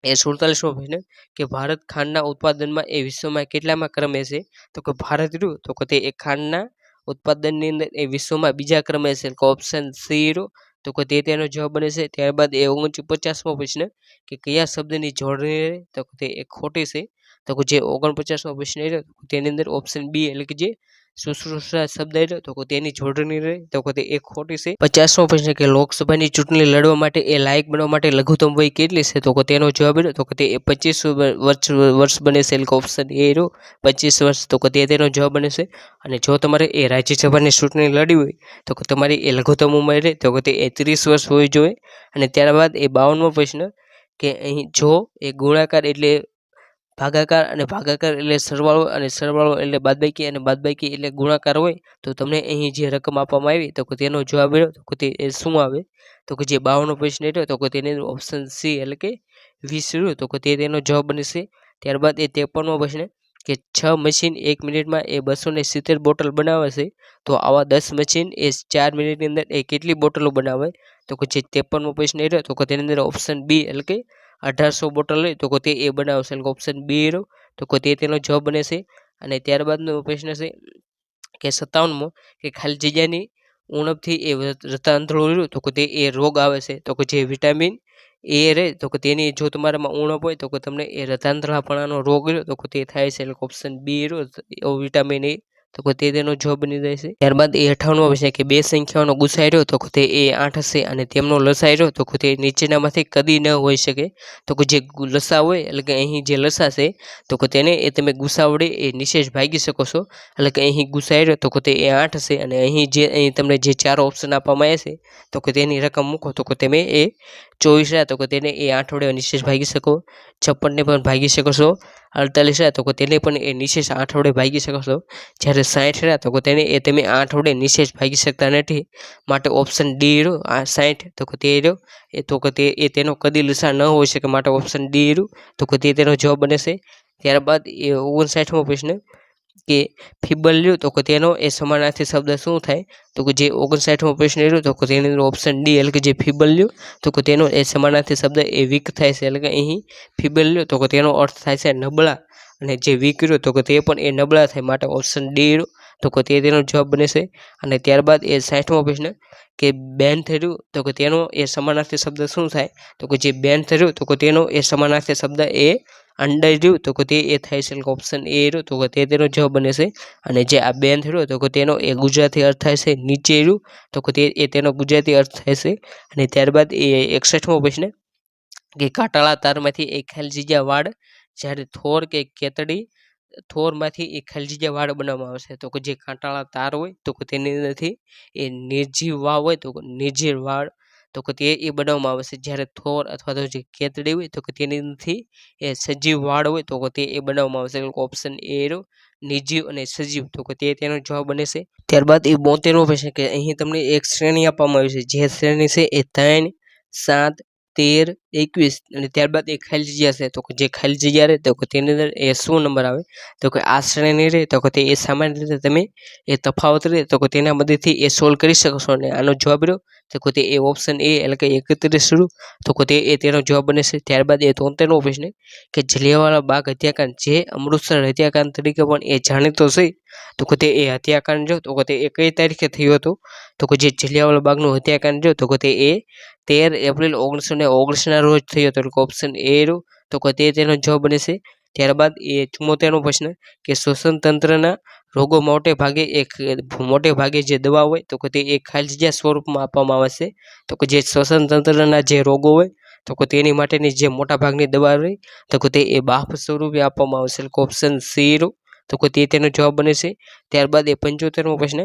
એ 47મો પ્રશ્ન કે ભારત ખાંડના ઉત્પાદનમાં એ વિશ્વમાં કેટલામાં ક્રમે છે તો કે ભારત રહ્યું તો કે તે એ ખાંડના ઉત્પાદનની અંદર એ વિશ્વમાં બીજા ક્રમે છે એટલે કે ઓપ્શન સી રહ્યો તો કે તે તેનો જવાબ બને છે ત્યારબાદ એ 49મો પ્રશ્ન કે કયા શબ્દની જોડણી રહે તો કે તે એ ખોટી છે તો કે જે 49મો પ્રશ્ન રહ્યો તેની અંદર ઓપ્શન બી એટલે કે જે શુશ્રૂષા શબ્દ રહ્યો તો કે તેની જોડણી રહે તો કે તે એ ખોટી છે 50મો પ્રશ્ન કે લોકસભાની ચૂંટણી લડવા માટે એ લાયક બનવા માટે લઘુત્તમ વય કેટલી છે તો કે તેનો જવાબ રહ્યો તો કે તે 25 વર્ષ બને છે એટલે કે ઓપ્શન એ રહ્યો 25 વર્ષ તો કે તેનો જવાબ બને છે અને જો તમારે એ રાજ્યસભાની ચૂંટણી લડવી હોય તો કે તમારી એ લઘુત્તમ ઉંમર રહે તો કે તે 30 વર્ષ હોવી જોઈએ અને ત્યારબાદ એ 52મો પ્રશ્ન કે અહીં જો એ ગુણાકાર એટલે ભાગાકાર અને ભાગાકાર એટલે સરવાળો અને સરવાળો એટલે બાદબાકી અને બાદબાકી એટલે ગુણાકાર હોય તો તમને અહીં જે રકમ આપવામાં આવી તો કે તેનો જવાબ રહ્યો તો કે તે શું આવે તો કે જે 52મો પ્રશ્ન રહ્યો તો કે તેની ઓપ્શન સી એટલે કે 20 રહ્યું તો કે તેનો જવાબ બનશે ત્યારબાદ એ 53મો પ્રશ્ન કે 6 મશીન 1 મિનિટમાં એ 270 બોટલ બનાવે છે તો આવા 10 મશીન એ 4 મિનિટની અંદર એ કેટલી બોટલો બનાવે તો કે જે 53મો પ્રશ્ન રહ્યો તો કે તેની અંદર ઓપ્શન બી એટલે કે 1800 બોટલ હોય તો કે તે એ બનાવશે એટલે ઓપ્શન બી રહ્યો તો કે તેનો જવાબ બને છે અને ત્યારબાદનો પ્રશ્ન છે કે 57મો કે ખાલી જગ્યાની ઉણપથી એ રતાંતળું રહ્યું તો કે તે એ રોગ આવે છે તો કે જે વિટામિન એ રહે તો કે તેની જો તમારામાં ઉણપ હોય તો કે તમને એ રતાંતરાપણાનો રોગ રહ્યો તો કે તે થાય છે એટલે ઓપ્શન બી રહ્યો વિટામિન એ તો કે તેનો જવાબ બની જાય છે ત્યારબાદ એ 58મો પ્રશ્ન કે બે સંખ્યાઓનો ગુસાઈ રહ્યો તો કે તે એ 8 હશે અને તેમનો લસાઈ રહ્યો તો કે તે નીચેનામાંથી કદી ન હોઈ શકે તો કે જે લસા હોય એટલે કે અહીં જે લસા છે તો કે તેને એ તમે ગુસા વડે એ નિશેષ ભાગી શકો છો એટલે કે અહીં ગુસાઈ રહ્યો તો કે તે એ 8 હશે અને અહીં તમને જે 4 ઓપ્શન આપવામાં આવ્યા છે તો કે તેની રકમ મૂકો તો કે તમે એ 24 રહ્યા તો કે તેને એ 8 વડે નિશેષ ભાગી શકો 56 ને પણ ભાગી શકો છો 48 રહ્યા તો કે તેને પણ એ નિશેષ 8 વડે ભાગી શકો છો જ્યારે 60 રહ્યા તો કે તેને એ તમે 8 વડે નિશેષ ભાગી શકતા નથી માટે ઓપ્શન ડી રહ્યો આ 60 તો કે તે રહ્યો એ તો કે તેનો કદી લસા ન હોઈ શકે માટે ઓપ્શન ડી રહ્યું તો કે તેનો જવાબ બને છે ત્યારબાદ એ 59મો પ્રશ્ન કે ફિબલ રહ્યું તો કે તેનો એ સમાનાર્થી શબ્દ શું થાય તો કે જે 59મો પ્રશ્ન રહ્યો તો કે તેની અંદર ઓપ્શન ડી એટલે કે જે ફિબલ રહ્યું તો કે તેનો એ સમાનાર્થી શબ્દ એ વીક થાય છે એટલે કે અહીં ફિબલ રહ્યું તો કે તેનો અર્થ થાય છે નબળા અને જે વીક રહ્યો તો કે તે પણ એ નબળા થાય માટે ઓપ્શન ડી રહ્યું તો કે તેનો જવાબ બને છે અને ત્યારબાદ એ 60મો પ્રશ્ન કે બેન થયું તો કે તેનો એ સમાનાર્થી શબ્દ શું થાય તો કે જે બેન થયું તો કે તેનો એ સમાનાર્થી શબ્દ એ અંડાઈ રહ્યું તો કે તે એ થાય છે ઓપ્શન એ રહ્યું તો કે તેનો જવાબ બને છે અને જે આ બેન થયું તો કે તેનો એ ગુજરાતી અર્થ થાય છે નીચે રહ્યું તો કે તેનો ગુજરાતી અર્થ થાય છે અને ત્યારબાદ એ 61મો પ્રશ્ન કે કાટાળા તારમાંથી એક ખાલી જગ્યા વાડ જ્યારે થોર કે કેતડી થોરમાંથી એ ખાલી જગ્યા વાડ બનાવવામાં આવે છે તો કે જે કાંટાળા તાર હોય તો કે તેની અંદરથી એ નિર્જીવ વાવ હોય તો નિર્જીવ વાડ તો કે તે એ બનાવવામાં આવે છે જ્યારે થોર અથવા તો જે કેતડી હોય તો કે તેની અંદરથી એ સજીવ વાડ હોય તો કે તે એ બનાવવામાં આવે છે ઓપ્શન એ રહ્યો નિર્જીવ અને સજીવ તો કે તેનો જવાબ બને છે ત્યારબાદ એ 72મો પ્રશ્ન કે અહીં તમને એક શ્રેણી આપવામાં આવી છે જે શ્રેણી છે એ 3 7 13 21 અને ત્યારબાદ એ ખાલી જગ્યા છે તો કે જે ખાલી જગ્યા રહે તો કે તેની અંદર એ શું નંબર આવે તો કે આ શ્રેણી રહે તો કે તે એ સામાન્ય રીતે તમે એ તફાવત રહે તો કે તેના મદદથી એ સોલ્વ કરી શકો છો અને આનો જવાબ રહ્યો તો કે તે એ ઓપ્શન એ એટલે કે 31 શરૂ તો કે તેનો જવાબ બને છે ત્યારબાદ એ 73મો પ્રશ્ન કે જલિયાંવાલા બાગ હત્યાકાંડ જે અમૃતસર હત્યાકાંડ તરીકે પણ એ જાણીતો છે તો કે તે એ હત્યાકાંડ જો તો કે તે એ કઈ તારીખે થયો હતો તો કે જે જલિયાંવાલા બાગનું હત્યાકાંડ જો તો કે તે એ 13 એપ્રિલ 1919ના રોજ થયો હતો એટલે ઓપ્શન એ રહ્યો તો કે તેનો જવાબ બને છે ત્યારબાદ એ 74મો પ્રશ્ન કે શ્વસન તંત્રના રોગો મોટે ભાગે જે દવા હોય તો કે તે એક ખાલી જગ્યા સ્વરૂપમાં આપવામાં આવે છે તો કે જે શ્વસન તંત્રના જે રોગો હોય તો કે તેની માટેની જે મોટા ભાગની દવા હોય તો કે તે એ બાફ સ્વરૂપે આપવામાં આવે છે ઓપ્શન સી રહ્યો તો કે તેનો જવાબ બને છે ત્યારબાદ એ 75મો પ્રશ્ન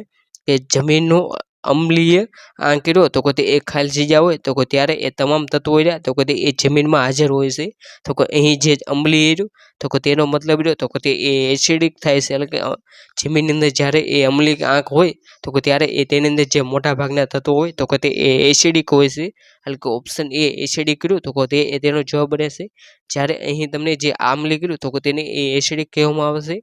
કે જમીનનું અમ્લીય આંક કર્યો તો તે એ ખાલી જગ્યા હોય તો ત્યારે એ તમામ તત્વો રહ્યા તો તે એ જમીનમાં હાજર હોય છે તો અહીં જે અમ્લીય રહ્યું તો તેનો મતલબ રહ્યો તો તે એ એસિડિક થાય છે એટલે કે જમીનની અંદર જ્યારે એ અમ્લિક આંક હોય તો ત્યારે એ તેની અંદર જે મોટા ભાગના તત્વો હોય તો તે એ એસિડિક હોય છે એટલે કે ઓપ્શન એ એસિડિક રહ્યું તો તે તેનો જવાબ રહેશે જ્યારે અહીં તમને જે આમ્લિક રહ્યું તો તેને એ એસિડિક કહેવામાં આવે છે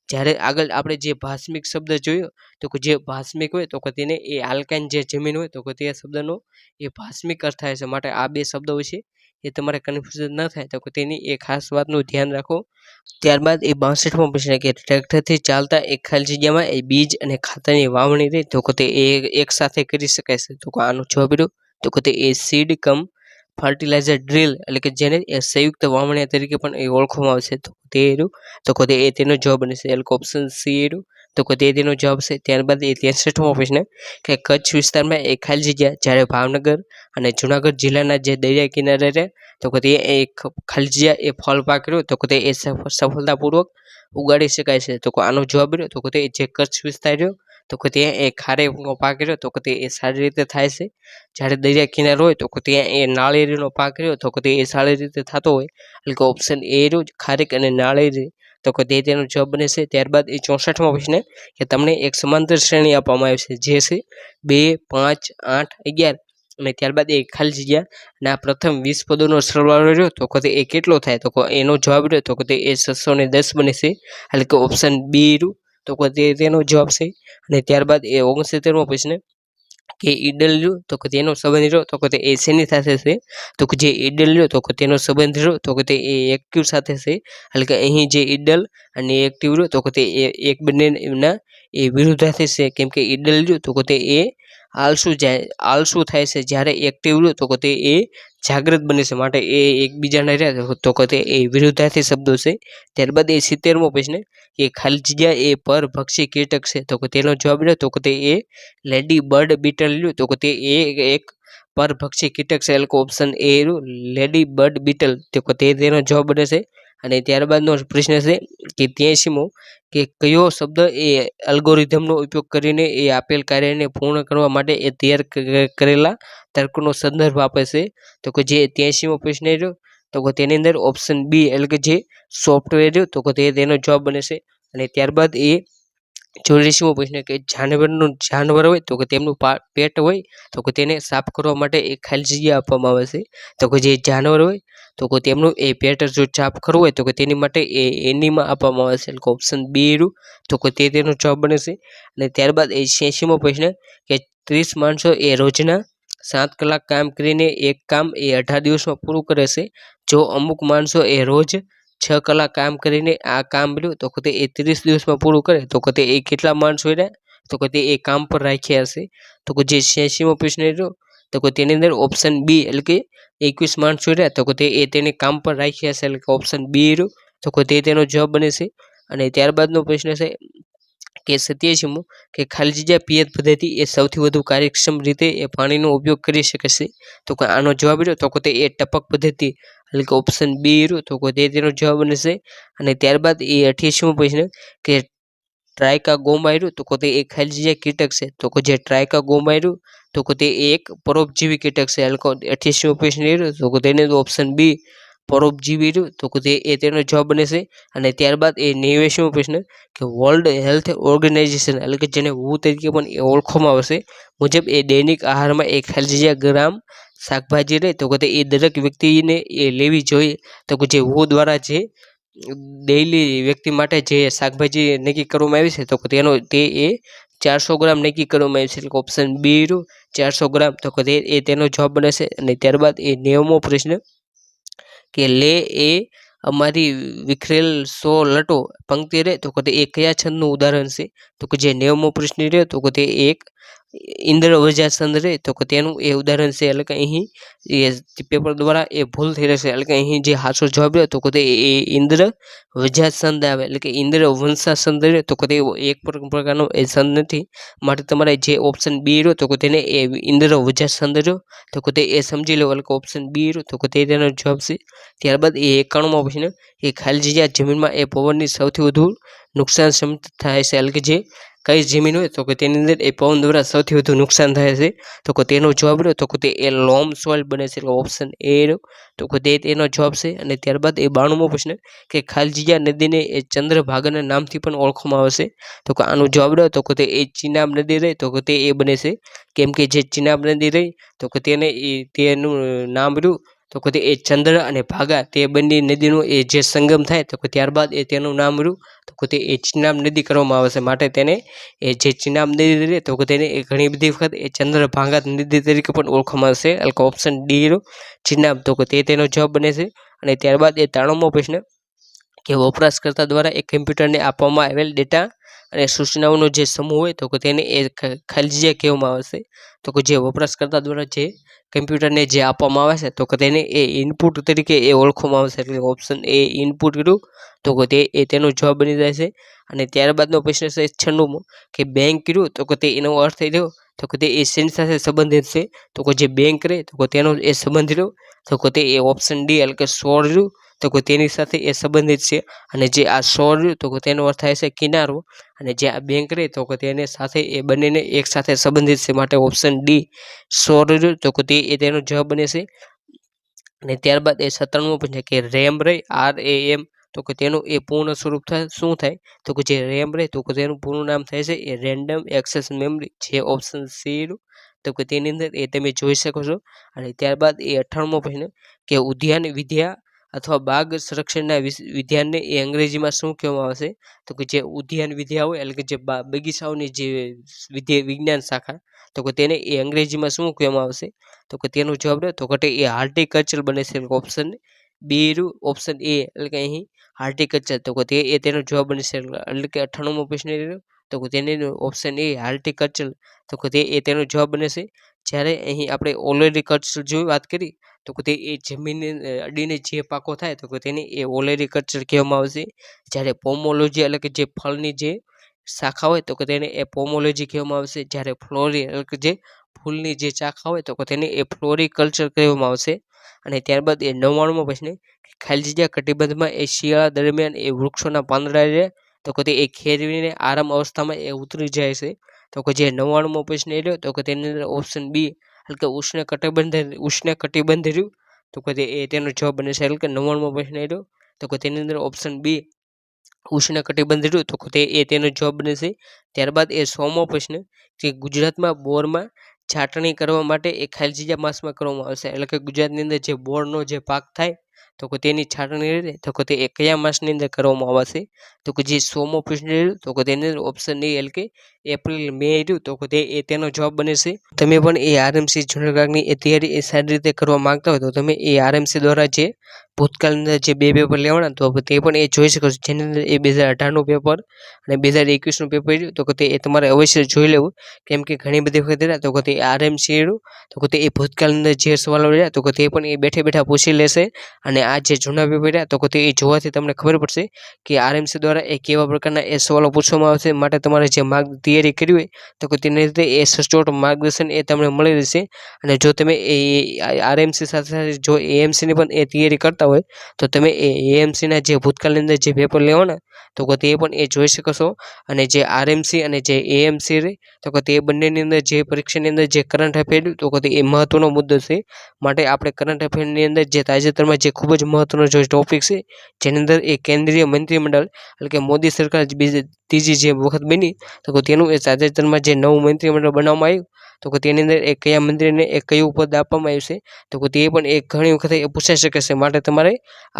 જ્યારે આગળ આપણે જે ભાસ્મિક શબ્દ જોયો તો જે ભાસ્મિક હોય તો તેને એ આલ્કાઇન જે જમીન હોય તો તે શબ્દનો એ ભાસ્મિક અર્થ થાય છે માટે આ બે શબ્દો છે એ તમારે કન્ફ્યુઝન ન થાય તો તેની એ ખાસ વાતનું ધ્યાન રાખો ત્યારબાદ એ 62મો પ્રશ્ન કે ટ્રેક્ટરથી ચાલતા એક ખાલી જગ્યામાં એ બીજ અને ખાતરની વાવણી રહી તો તે એક સાથે કરી શકાય છે તો આનો જવાબ રહ્યો તો તે એ સીડ કમ ફર્ટિલાઇઝર ડ્રીલ એટલે કે જેને એ સંયુક્ત વાવણી તરીકે પણ એ ઓળખવામાં આવે છે તો તે રહ્યું તો તે એ તેનો જવાબ બનશે એટલે ઓપ્શન સી રહ્યું તો તે તેનો જવાબ છે ત્યારબાદ એ 63મો પ્રશ્ન કે કચ્છ વિસ્તારમાં એ ખાલી જગ્યા જ્યારે ભાવનગર અને જુનાગઢ જિલ્લાના જે દરિયા કિનારે રહે તો તે એક ખાલી જગ્યા એ ફળ પાક રહ્યો તો તે એ સફળતાપૂર્વક ઉગાડી શકાય છે તો આનો જવાબ રહ્યો તો તે જે કચ્છ વિસ્તાર રહ્યો તો ત્યાં એ ખારેકનો પાક રહ્યો તો તે એ સારી રીતે થાય છે જ્યારે દરિયા કિનારો હોય તો ત્યાં એ નાળિયેરીનો પાક રહ્યો તો તે એ સારી રીતે થતો હોય એટલે કે ઓપ્શન એ રહ્યું ખારેક અને નાળિયેરી તો તે તેનો જવાબ બને છે ત્યારબાદ એ 64મો પ્રશ્ન કે તમને એક સમાંતર શ્રેણી આપવામાં આવી છે જે છે 2, 5, 8, 11 અને ત્યારબાદ એ ખાલી જગ્યા અને આ પ્રથમ 20 પદોનો સરવાળો રહ્યો તો એ કેટલો થાય તો એનો જવાબ રહ્યો તો તે એ 610 બને છે એટલે કે ઓપ્શન બી રહ્યું તો તેનો જવાબ છે અને ત્યારબાદ એ 69મો પ્રશ્ન કે ઈડલ રહ્યું તો તેનો સંબંધ રહ્યો તો તે એ શેની સાથે છે તો જે ઈડલ રહ્યો તો તેનો સંબંધ રહ્યો તો તે એ એક્ટિવ સાથે છે એટલે કે અહીં જે ઈડલ અને એક્ટિવ રહ્યો તો તે એક બંનેના એ વિરુદ્ધાર્થી છે કેમ કે ઈડલ રહ્યું તો તે એ આળસુ થાય છે જ્યારે એક્ટિવ રહ્યું તો તે એ જાગૃત બને છે માટે એ એકબીજાને રહ્યા તો તે એ વિરુદ્ધાર્થી શબ્દો છે ત્યારબાદ એ 70મો પ્રશ્ન કે ખાલી જગ્યા એ પરભક્ષી કીટક છે તો તેનો જવાબ રહ્યો તો તે એ લેડી બર્ડ બીટલ રહ્યું તો તે એક પરભક્ષી કીટક છે એટલે ઓપ્શન એ રહ્યું લેડી બર્ડ બીટલ તો તેનો જવાબ બને છે અને ત્યારબાદનો પ્રશ્ન છે કે 83મો કે કયો શબ્દ એ અલ્ગોરિધમનો ઉપયોગ કરીને એ આપેલ કાર્યને પૂર્ણ કરવા માટે એ તૈયાર કરેલા તર્કનો સંદર્ભ આપે છે તો કે જે 83મો પ્રશ્ન રહ્યો તો તેની અંદર ઓપ્શન બી એટલે કે જે સોફ્ટવેર રહ્યો તો તેનો જવાબ બને છે અને ત્યારબાદ એ 84મો પ્રશ્ન કે જાનવર હોય તો તેમનું પેટ હોય તો તેને સાફ કરવા માટે એક ખાલી જગ્યા આપવામાં આવે છે તો જે જાનવર હોય તો તેમનું એ પેટ જો સાફ કરવું હોય તો તેની માટે એ એનીમાં આપવામાં આવે છે એટલે ઓપ્શન બી રહ્યું તો તેનો જવાબ બને છે અને ત્યારબાદ એ 86મો પ્રશ્ન કે 30 માણસો એ રોજના 7 કલાક કામ કરીને એક કામ એ 18 દિવસમાં પૂરું કરે છે જો અમુક માણસો એ રોજ 6 કલાક કામ કરીને આ કામ રહ્યું તો તે એ 30 દિવસમાં પૂરું કરે તો તે એ કેટલા માણસો રહ્યા તો તે એ કામ પર રાખ્યા હશે તો જે 86મો પ્રશ્ન રહ્યો તો તેની અંદર ઓપ્શન બી એટલે કે 21 માણસો રહ્યા તો તે એ તેને કામ પર રાખ્યા હશે એટલે કે ઓપ્શન બી રહ્યું તો તેનો જવાબ બને છે અને ત્યારબાદનો પ્રશ્ન છે કે 87મો કે ખાલી જગ્યા પિયત પદ્ધતિ એ સૌથી વધુ કાર્યક્ષમ રીતે એ પાણીનો ઉપયોગ કરી શકે છે તો આનો જવાબ રહ્યો તો તે એ ટપક પદ્ધતિ એટલે કે ઓપ્શન બી રહ્યું તો તેનો જવાબ બને છે અને ત્યારબાદ એ 88મો પ્રશ્ન કે ટ્રાયકાગોમા રહ્યું તો તે એક ખાલી જગ્યા કીટક છે તો જે ટ્રાયકાગોમા રહ્યું તો તે એક પરોપજીવી કીટક છે એટલે 88મો પ્રશ્ન રહ્યો તો તેને ઓપ્શન બી પરોપજીવી રહ્યું તો તેનો જવાબ બને છે અને ત્યારબાદ એ 89મો પ્રશ્ન કે વર્લ્ડ હેલ્થ ઓર્ગેનાઇઝેશન એટલે કે જેને WHO તરીકે પણ એ ઓળખવામાં આવે છે મુજબ એ દૈનિક આહારમાં એક ખાલી જગ્યા ગ્રામ શાકભાજી રહે તો એ દરેક વ્યક્તિને એ લેવી જોઈએ તો જે WHO દ્વારા જે ડેઈલી વ્યક્તિ માટે જે શાકભાજી નક્કી કરવામાં આવી છે તો તે એ 400 ગ્રામ નક્કી કરવામાં આવી છે એટલે ઓપ્શન બી રહ્યું 400 ગ્રામ તો એ તેનો જવાબ બને છે અને ત્યારબાદ એ 90મો પ્રશ્ન કે લે એ અમારી વિખરેલ સો લટો પંક્તિ રહે તો એ કયા છંદનું ઉદાહરણ છે તો જે 90મો પ્રશ્ન રહ્યો તો તે એક ઇન્દ્ર વજા છંદ રહે તો તેનું એ ઉદાહરણ છે એટલે કે અહીં એ પેપર દ્વારા એ ભૂલ થઈ રહેશે એટલે કે અહીં જે સાચો જવાબ રહ્યો તો તે એ ઇન્દ્ર વજા છંદ આવે એટલે કે ઇન્દ્ર વંશા છંદ રહે તો તે એક પ્રકારનો એ છંદ નથી માટે તમારે જે ઓપ્શન બી રહ્યો તો તેને એ ઇન્દ્ર વજા છંદ રહ્યો તો તે એ સમજી લો એટલે કે ઓપ્શન બી રહ્યો તો તેનો જવાબ છે ત્યારબાદ એ 91મો પ્રશ્ન એ ખાલી જગ્યા જમીનમાં એ પવનની સૌથી વધુ નુકસાન ક્ષમતા થાય છે એટલે કે જે કઈ જમીન હોય તો કે તેની અંદર એ પવન દ્વારા સૌથી વધુ નુકસાન થાય છે? તો કે તેનો જવાબ રહ્યો તો કે તે એ લોમ સોઇલ બને છે, એટલે ઓપ્શન એ રહ્યો તો કે તે તેનો જવાબ છે. અને ત્યારબાદ એ 92મો પ્રશ્ન કે ખાલજીયા નદીને એ ચંદ્રભાગાના નામથી પણ ઓળખવામાં આવે છે? તો કે આનો જવાબ રહ્યો તો કે તે એ ચિનાબ નદી રહી તો કે તે એ બને છે, કેમ કે જે ચિનાબ નદી રહી તો કે તેનું નામ રહ્યું તો કે તે એ ચંદ્ર અને ભાગા તે બંને નદીનો એ જે સંગમ થાય તો કે ત્યારબાદ એ તેનું નામ રહ્યું તો કે તે એ ચિનાબ નદી કરવામાં આવે છે. માટે તેને એ જે ચિનાબ નદી રહે તો કે તેને એ ઘણી બધી વખત એ ચંદ્રભાગા નદી તરીકે પણ ઓળખવામાં આવે છે, એટલે ઓપ્શન ડી રહ્યું ચિનાબ તો કે તે તેનો જવાબ બને છે. અને ત્યારબાદ એ 93મો પ્રશ્ન કે વપરાશકર્તા દ્વારા એક કમ્પ્યુટરને આપવામાં આવેલ ડેટા અને સૂચનાઓનો જે સમૂહ હોય તો કે તેને એ ખાલી જગ્યા કહેવામાં આવે છે? તો કે જે વપરાશકર્તા દ્વારા જે કમ્પ્યુટરને જે આપવામાં આવે છે તો કે તેને એ ઇનપુટ તરીકે એ ઓળખવામાં આવે છે, એટલે ઓપ્શન એ ઇનપુટ રહ્યું તો કે તે એ તેનો જવાબ બની જાય છે. અને ત્યારબાદનો પ્રશ્ન છે 96મો કે બેંક રહ્યું તો કે તે એનો અર્થ રહ્યો તો કે તે એ શેની સાથે સંબંધિત છે? તો કે જે બેંક રહે તો કે તેનો એ સંબંધ રહ્યો તો કે તે એ ઓપ્શન ડી એટલે કે સોળ રહ્યું તો કે તેની સાથે એ સંબંધિત છે. અને જે આ સોળ રહ્યું તો કે તેનો અર્થ થાય છે કિનારો, અને જે આ બેંક રહે તો કે તેને સાથે એ બંનેને એક સાથે સંબંધિત છે, માટે ઓપ્શન ડી સોળ રહ્યું તો કે તે એ તેનો જવાબ બને છે. અને ત્યારબાદ એ 97મો પ્રશ્ન કે રેમ રહી RAM તો કે તેનું એ પૂર્ણ સ્વરૂપ શું થાય? તો કે જે રેમ રહે તો કે તેનું પૂરું નામ થાય છે એ રેન્ડમ એક્સેસ મેમરી, જે ઓપ્શન સી રહ્યું તો કે તેની અંદર એ તમે જોઈ શકો છો. અને ત્યારબાદ એ 98મો પ્રશ્ન કે ઉદ્યાન વિદ્યા અથવા બાગ સંરક્ષણના વિધાનને એ અંગ્રેજીમાં શું કહેવામાં આવે છે? તો કે જે ઉદ્યાન વિદ્યા હોય એટલે કે જે બગીચાઓની જે વિજ્ઞાન શાખા તો કે તેને એ અંગ્રેજીમાં શું કહેવામાં આવશે? તો કે તેનો જવાબ રહે તો કે એ હાર્ટિકલ્ચર બને છે, ઓપ્શન બી રહ્યું ઓપ્શન એ એટલે કે અહીં હાર્ટિકલ્ચર તો કે તે એ તેનો જવાબ બને છે, એટલે કે 98મો પ્રશ્ન રહ્યો તો કે તેને ઓપ્શન એ હાર્ટિકલ્ચર તો કે તે એ તેનો જવાબ બને છે. જ્યારે અહીં આપણે ઓલરી કલ્ચર જેવી વાત કરી તો કે તે એ જમીનને અડીને જે પાકો થાય તો કે તેને એ ઓલરી કલ્ચર કહેવામાં આવશે. જ્યારે પોમોલોજી એટલે કે જે ફળની જે શાખા હોય તો કે તેને એ પોમોલોજી કહેવામાં આવશે. જ્યારે ફ્લોરી એટલે કે જે ફૂલની જે શાખા હોય તો કે તેને એ ફ્લોરિકલ્ચર કહેવામાં આવશે. અને ત્યારબાદ એ 99મો પ્રશ્ન ખાલી જગ્યા કટિબંધમાં એ શિયાળા દરમિયાન એ વૃક્ષોના પાંદડા રહે તો કે તે એ ખેરવીને આરામ અવસ્થામાં એ ઉતરી જાય છે? તો કે જે 99મો પ્રશ્ન એ રહ્યો તો કે તેની અંદર ઓપ્શન બી એટલે કે ઉષ્ણકટિબંધ રહ્યું તો કે તે એ તેનો જવાબ બને છે, એટલે કે 99મો પ્રશ્ન એ રહ્યો તો કે તેની અંદર ઓપ્શન બી ઉષ્ણકટિબંધ રહ્યું તો કે તે એ તેનો જવાબ બને છે. ત્યારબાદ એ 100મો પ્રશ્ન કે ગુજરાતમાં બોરમાં છાટણી કરવા માટે એ ખાલી જગ્યા માસમાં કરવામાં આવશે, એટલે કે ગુજરાતની અંદર જે બોરનો જે પાક થાય તો કે તેની છાટણી રહે તો કે તે એ કયા માસની અંદર કરવામાં આવશે? તો કે જે 100મો પ્રશ્ન રહ્યું તો કે તેની અંદર ઓપ્શન એ એટલે કે એપ્રિલ મે રહ્યું તો કે તે એ તેનો જવાબ બને છે. તમે પણ એ RMC જૂનિયર ક્લાર્કની એ તૈયારી એ સારી રીતે કરવા માંગતા હોય તો તમે એ RMC દ્વારા જે ભૂતકાળની અંદર જે 2 પેપર લેવાના તો તે પણ એ જોઈ શકો છો, જેની અંદર એ 2018નું પેપર અને 2021નું પેપર રહ્યું તો કે તે એ તમારે અવશ્ય જોઈ લેવું, કેમ કે ઘણી બધી વખત રહ્યા તો કે તે RMC રહ્યું તો કે તે એ ભૂતકાળની અંદર જે સવાલો રહ્યા તો કે તે પણ એ બેઠા પૂછી લેશે. અને આ જે જૂના પેપર રહ્યા તો કે તે એ જોવાથી તમને ખબર પડશે કે RMC દ્વારા એ કેવા પ્રકારના એ સવાલો પૂછવામાં આવશે. માટે તમારે જે તૈયારી કરવી હોય તો કે તેની રીતે એ સચોટ માર્ગદર્શન એ તમને મળી રહેશે. અને જો તમે એ RMC સાથે જો AMCની પણ એ તૈયારી કરતા હોય તો તમે એ AMCના જે ભૂતકાળની અંદર જે પેપર લેવાના તો કે તે પણ એ જોઈ શકો છો. અને જે RMC અને જે AMC રહે તો કે તે બંનેની અંદર જે પરીક્ષાની અંદર જે કરંટ અફેર તો કે તે એ મહત્વનો મુદ્દો છે. માટે આપણે કરંટ અફેરની અંદર જે તાજેતરમાં જે ખૂબ જ મહત્વનો જો ટોપિક છે જેની અંદર એ કેન્દ્રીય મંત્રીમંડળ એટલે કે મોદી સરકાર ત્રીજી જે વખત બની તો કે તેનું એ તાજેતરમાં જે નવું મંત્રીમંડળ બનાવવામાં આવ્યું તો કે તેની અંદર એ કયા મંત્રીને એ કયું પદ આપવામાં આવ્યું છે તો કે તે પણ એ ઘણી વખત એ પૂછાઈ શકે છે. માટે તમારે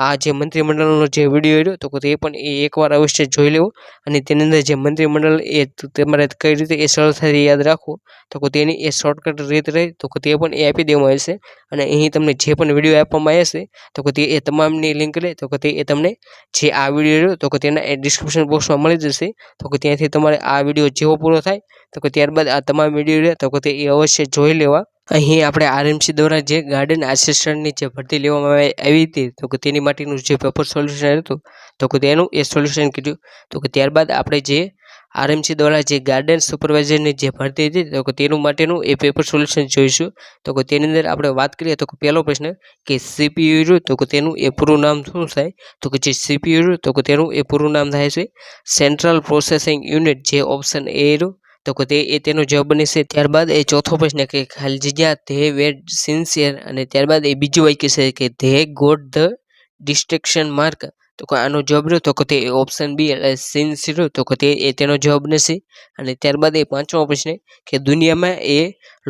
આ જે મંત્રીમંડળનો જે વિડીયો રહ્યો તો કે તે પણ એ એકવાર અવશ્ય જોઈ લેવો. અને તેની અંદર જે મંત્રીમંડળ એ તમારે કઈ રીતે એ સરળતાથી યાદ રાખવું તો કે તેની એ શોર્ટકટ રીત રહે તો કે તે પણ એ આપી દેવામાં આવે છે. અને અહીં તમને જે પણ વિડીયો આપવામાં આવ્યા છે તો કે તે એ તમામની લિંક રહે તો કે તે એ તમને જે આ વિડીયો રહ્યો તો કે તેના એ ડિસ્ક્રિપ્શન બોક્સમાં મળી જશે. તો કે ત્યાંથી તમારે આ વિડીયો જેવો પૂરો થાય તો કે ત્યારબાદ આ તમામ વિડીયો રહે તો કે તે એ અવશ્ય જોઈ લેવા. અહીં આપણે આરએમસી દ્વારા જે ગાર્ડન આસિસ્ટન્ટની જે ભરતી લેવામાં આવી હતી તો કે તેની માટેનું જે પેપર સોલ્યુશન હતું તો કે તેનું એ સોલ્યુશન કર્યું. તો કે ત્યારબાદ આપણે જે આરએમસી દ્વારા જે ગાર્ડન સુપરવાઇઝરની જે ભરતી હતી તો કે તેનું માટેનું એ પેપર સોલ્યુશન જોઈશું. તો કે તેની અંદર આપણે વાત કરીએ તો કે પહેલો પ્રશ્ન કે સીપીયુ રહ્યું તો કે તેનું એ પૂરું નામ શું થાય તો કે જે સીપીયુ રહ્યું તો કે તેનું એ પૂરું નામ થાય છે સેન્ટ્રલ પ્રોસેસિંગ યુનિટ, જે ઓપ્શન એ રહ્યું તો કે તે એ તેનો જવાબ બને છે. ત્યારબાદ એ ચોથો પ્રશ્ન કે ખાલી જગ્યા ધે વેર સિન્સિયર અને ત્યારબાદ એ બીજું વાક્ય છે કે they got the distraction mark તો કે આનો જવાબ રહ્યો તો કે તે ઓપ્શન બી એટલે સિન્સિયર તો કે તે એ તેનો જવાબ બનશે. અને ત્યારબાદ એ પાંચમો પ્રશ્ન કે દુનિયામાં એ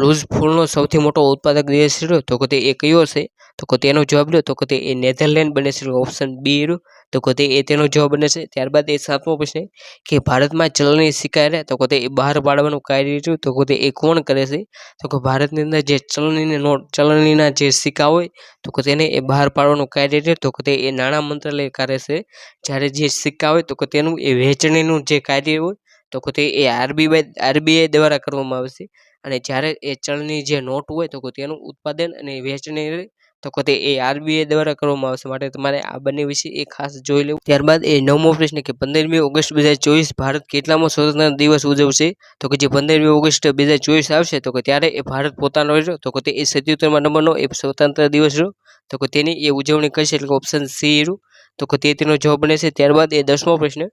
લૂઝ ફૂલનો સૌથી મોટો ઉત્પાદક દેશ રહ્યો તો કે તે એ કયો છે તો કે તેનો જવાબ રહ્યો તો કે તે એ નેધરલેન્ડ બને છે, ઓપ્શન બી રહ્યું તો કે તે એ તેનો જવાબ બને છે. ત્યારબાદ એ સાતમો પ્રશ્ન કે ભારતમાં ચલણી સિક્કા રહે તો કે તે બહાર પાડવાનું કાર્ય રહ્યું તો કે તે એ કોણ કરે છે તો કે ભારતની અંદર જે ચલણીની નોટ ચલણીના જે સિક્કા હોય તો કે તેને એ બહાર પાડવાનું કાર્ય રહે તો કે તે એ નાણાં મંત્રાલય કરે છે. જ્યારે જે સિક્કા હોય તો કે તેનું એ વહેંચણીનું જે કાર્ય હોય તો કે તે એ આરબીઆઈ દ્વારા કરવામાં આવે છે. અને જ્યારે એ ચલણી જે નોટ હોય તો કે તેનું ઉત્પાદન અને વહેંચણી તો કે તે એ આરબીઆઈ દ્વારા કરવામાં આવશે. માટે તમારે આ બંને વિશે એ ખાસ જોઈ લેવું. ત્યારબાદ એ નવમો પ્રશ્ન કે 15મી ઓગસ્ટ 2024 ભારત કેટલામો સ્વતંત્ર દિવસ ઉજવશે તો કે જે 15મી ઓગસ્ટ 2024 આવશે તો કે ત્યારે એ ભારત પોતાનો રહ્યો તો કે તે એ 77મા નંબરનો એ સ્વતંત્ર દિવસ રહ્યો તો કે તેની એ ઉજવણી કરશે એટલે કે ઓપ્શન સી રહ્યું તો કે તે તેનો જવાબ બને છે. ત્યારબાદ એ 10મો પ્રશ્ન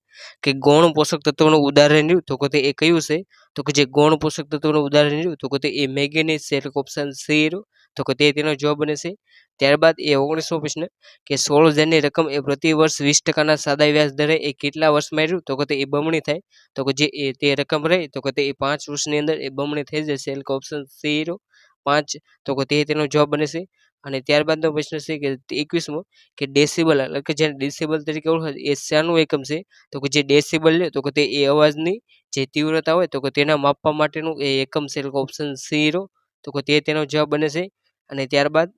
કે ગૌણ પોષક તત્વોનું ઉદાહરણ રહ્યું તો કે તે એ કયું છે તો કે જે ગૌણ પોષક તત્વોનું ઉદાહરણ રહ્યું તો કે તે એ મેંગેનીઝ છે એટલે કે ઓપ્શન સી રહ્યું તો કે તે તેનો જવાબ બને છે. ત્યારબાદ એ 19મો પ્રશ્ન કે 16,000ની રકમ એ પ્રતિ વર્ષ 20%ના સાદા વ્યાજ દરે એ કેટલા વર્ષમાં રહ્યું તો કે તે એ બમણી થાય તો કે જે એ તે રકમ રહે તો કે તે એ 5 વર્ષની અંદર એ બમણી થઈ જશે એટલે કે ઓપ્શન સી રહ્યું 5 તો કે તે તેનો જવાબ બને છે. અને ત્યારબાદનો પ્રશ્ન છે કે 21મો કે ડેસિબલ એટલે કે જેને ડેસિબલ તરીકે ઓળખાય એ શાનું એકમ છે તો કે જે ડેસિબલ છે તો કે તે એ અવાજની જે તીવ્રતા હોય તો કે તેના માપવા માટેનું એ એકમ છે એટલે કે ઓપ્શન સી રહ્યું તો કે તે તેનો જવાબ બને છે. અને ત્યારબાદ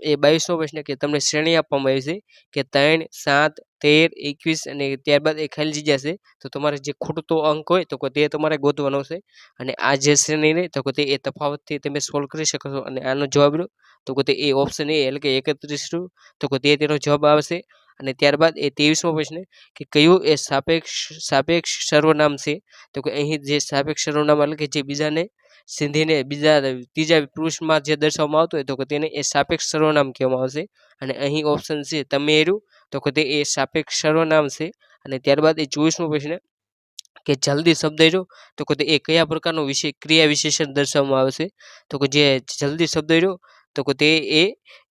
એ 22મો પ્રશ્ન કે તમને શ્રેણી આપવામાં આવી છે કે 3, 7, 13, 21 અને ત્યારબાદ એ ખાલી જગ્યા છે તો તમારે જે ખૂટતો અંક હોય તો કે તે તમારે ગોતવાનો છે. અને આ જે શ્રેણી રહે તો કે તે એ તફાવતથી તમે સોલ્વ કરી શકો છો. અને આનો જવાબ રહ્યો તો કે તે એ ઓપ્શન એ એટલે કે 31 રહ્યું તો કે તે તેનો જવાબ આવશે. અને ત્યારબાદ એ 23મો પ્રશ્ન કે કયું એ સાપેક્ષ સર્વનામ છે તો કે અહીં જે સાપેક્ષ સર્વનામ એટલે કે જે બીજાને સિંધીને ત્રીજા પુરુષમાં જે દર્શાવવામાં આવતું હોય તો કે તેને એ સાપેક્ષ સર્વનામ કહેવામાં આવશે. અને અહીં ઓપ્શન છે તમેરું તો કે તે એ સાપેક્ષ સર્વનામ છે. અને ત્યારબાદ એ 24મો પ્રશ્ન કે જલ્દી શબ્દ રહ્યો તો કે તે એ કયા પ્રકારનો ક્રિયા વિશેષણ દર્શાવવામાં આવે છે તો કે જે જલ્દી શબ્દ રહ્યો તો કે તે એ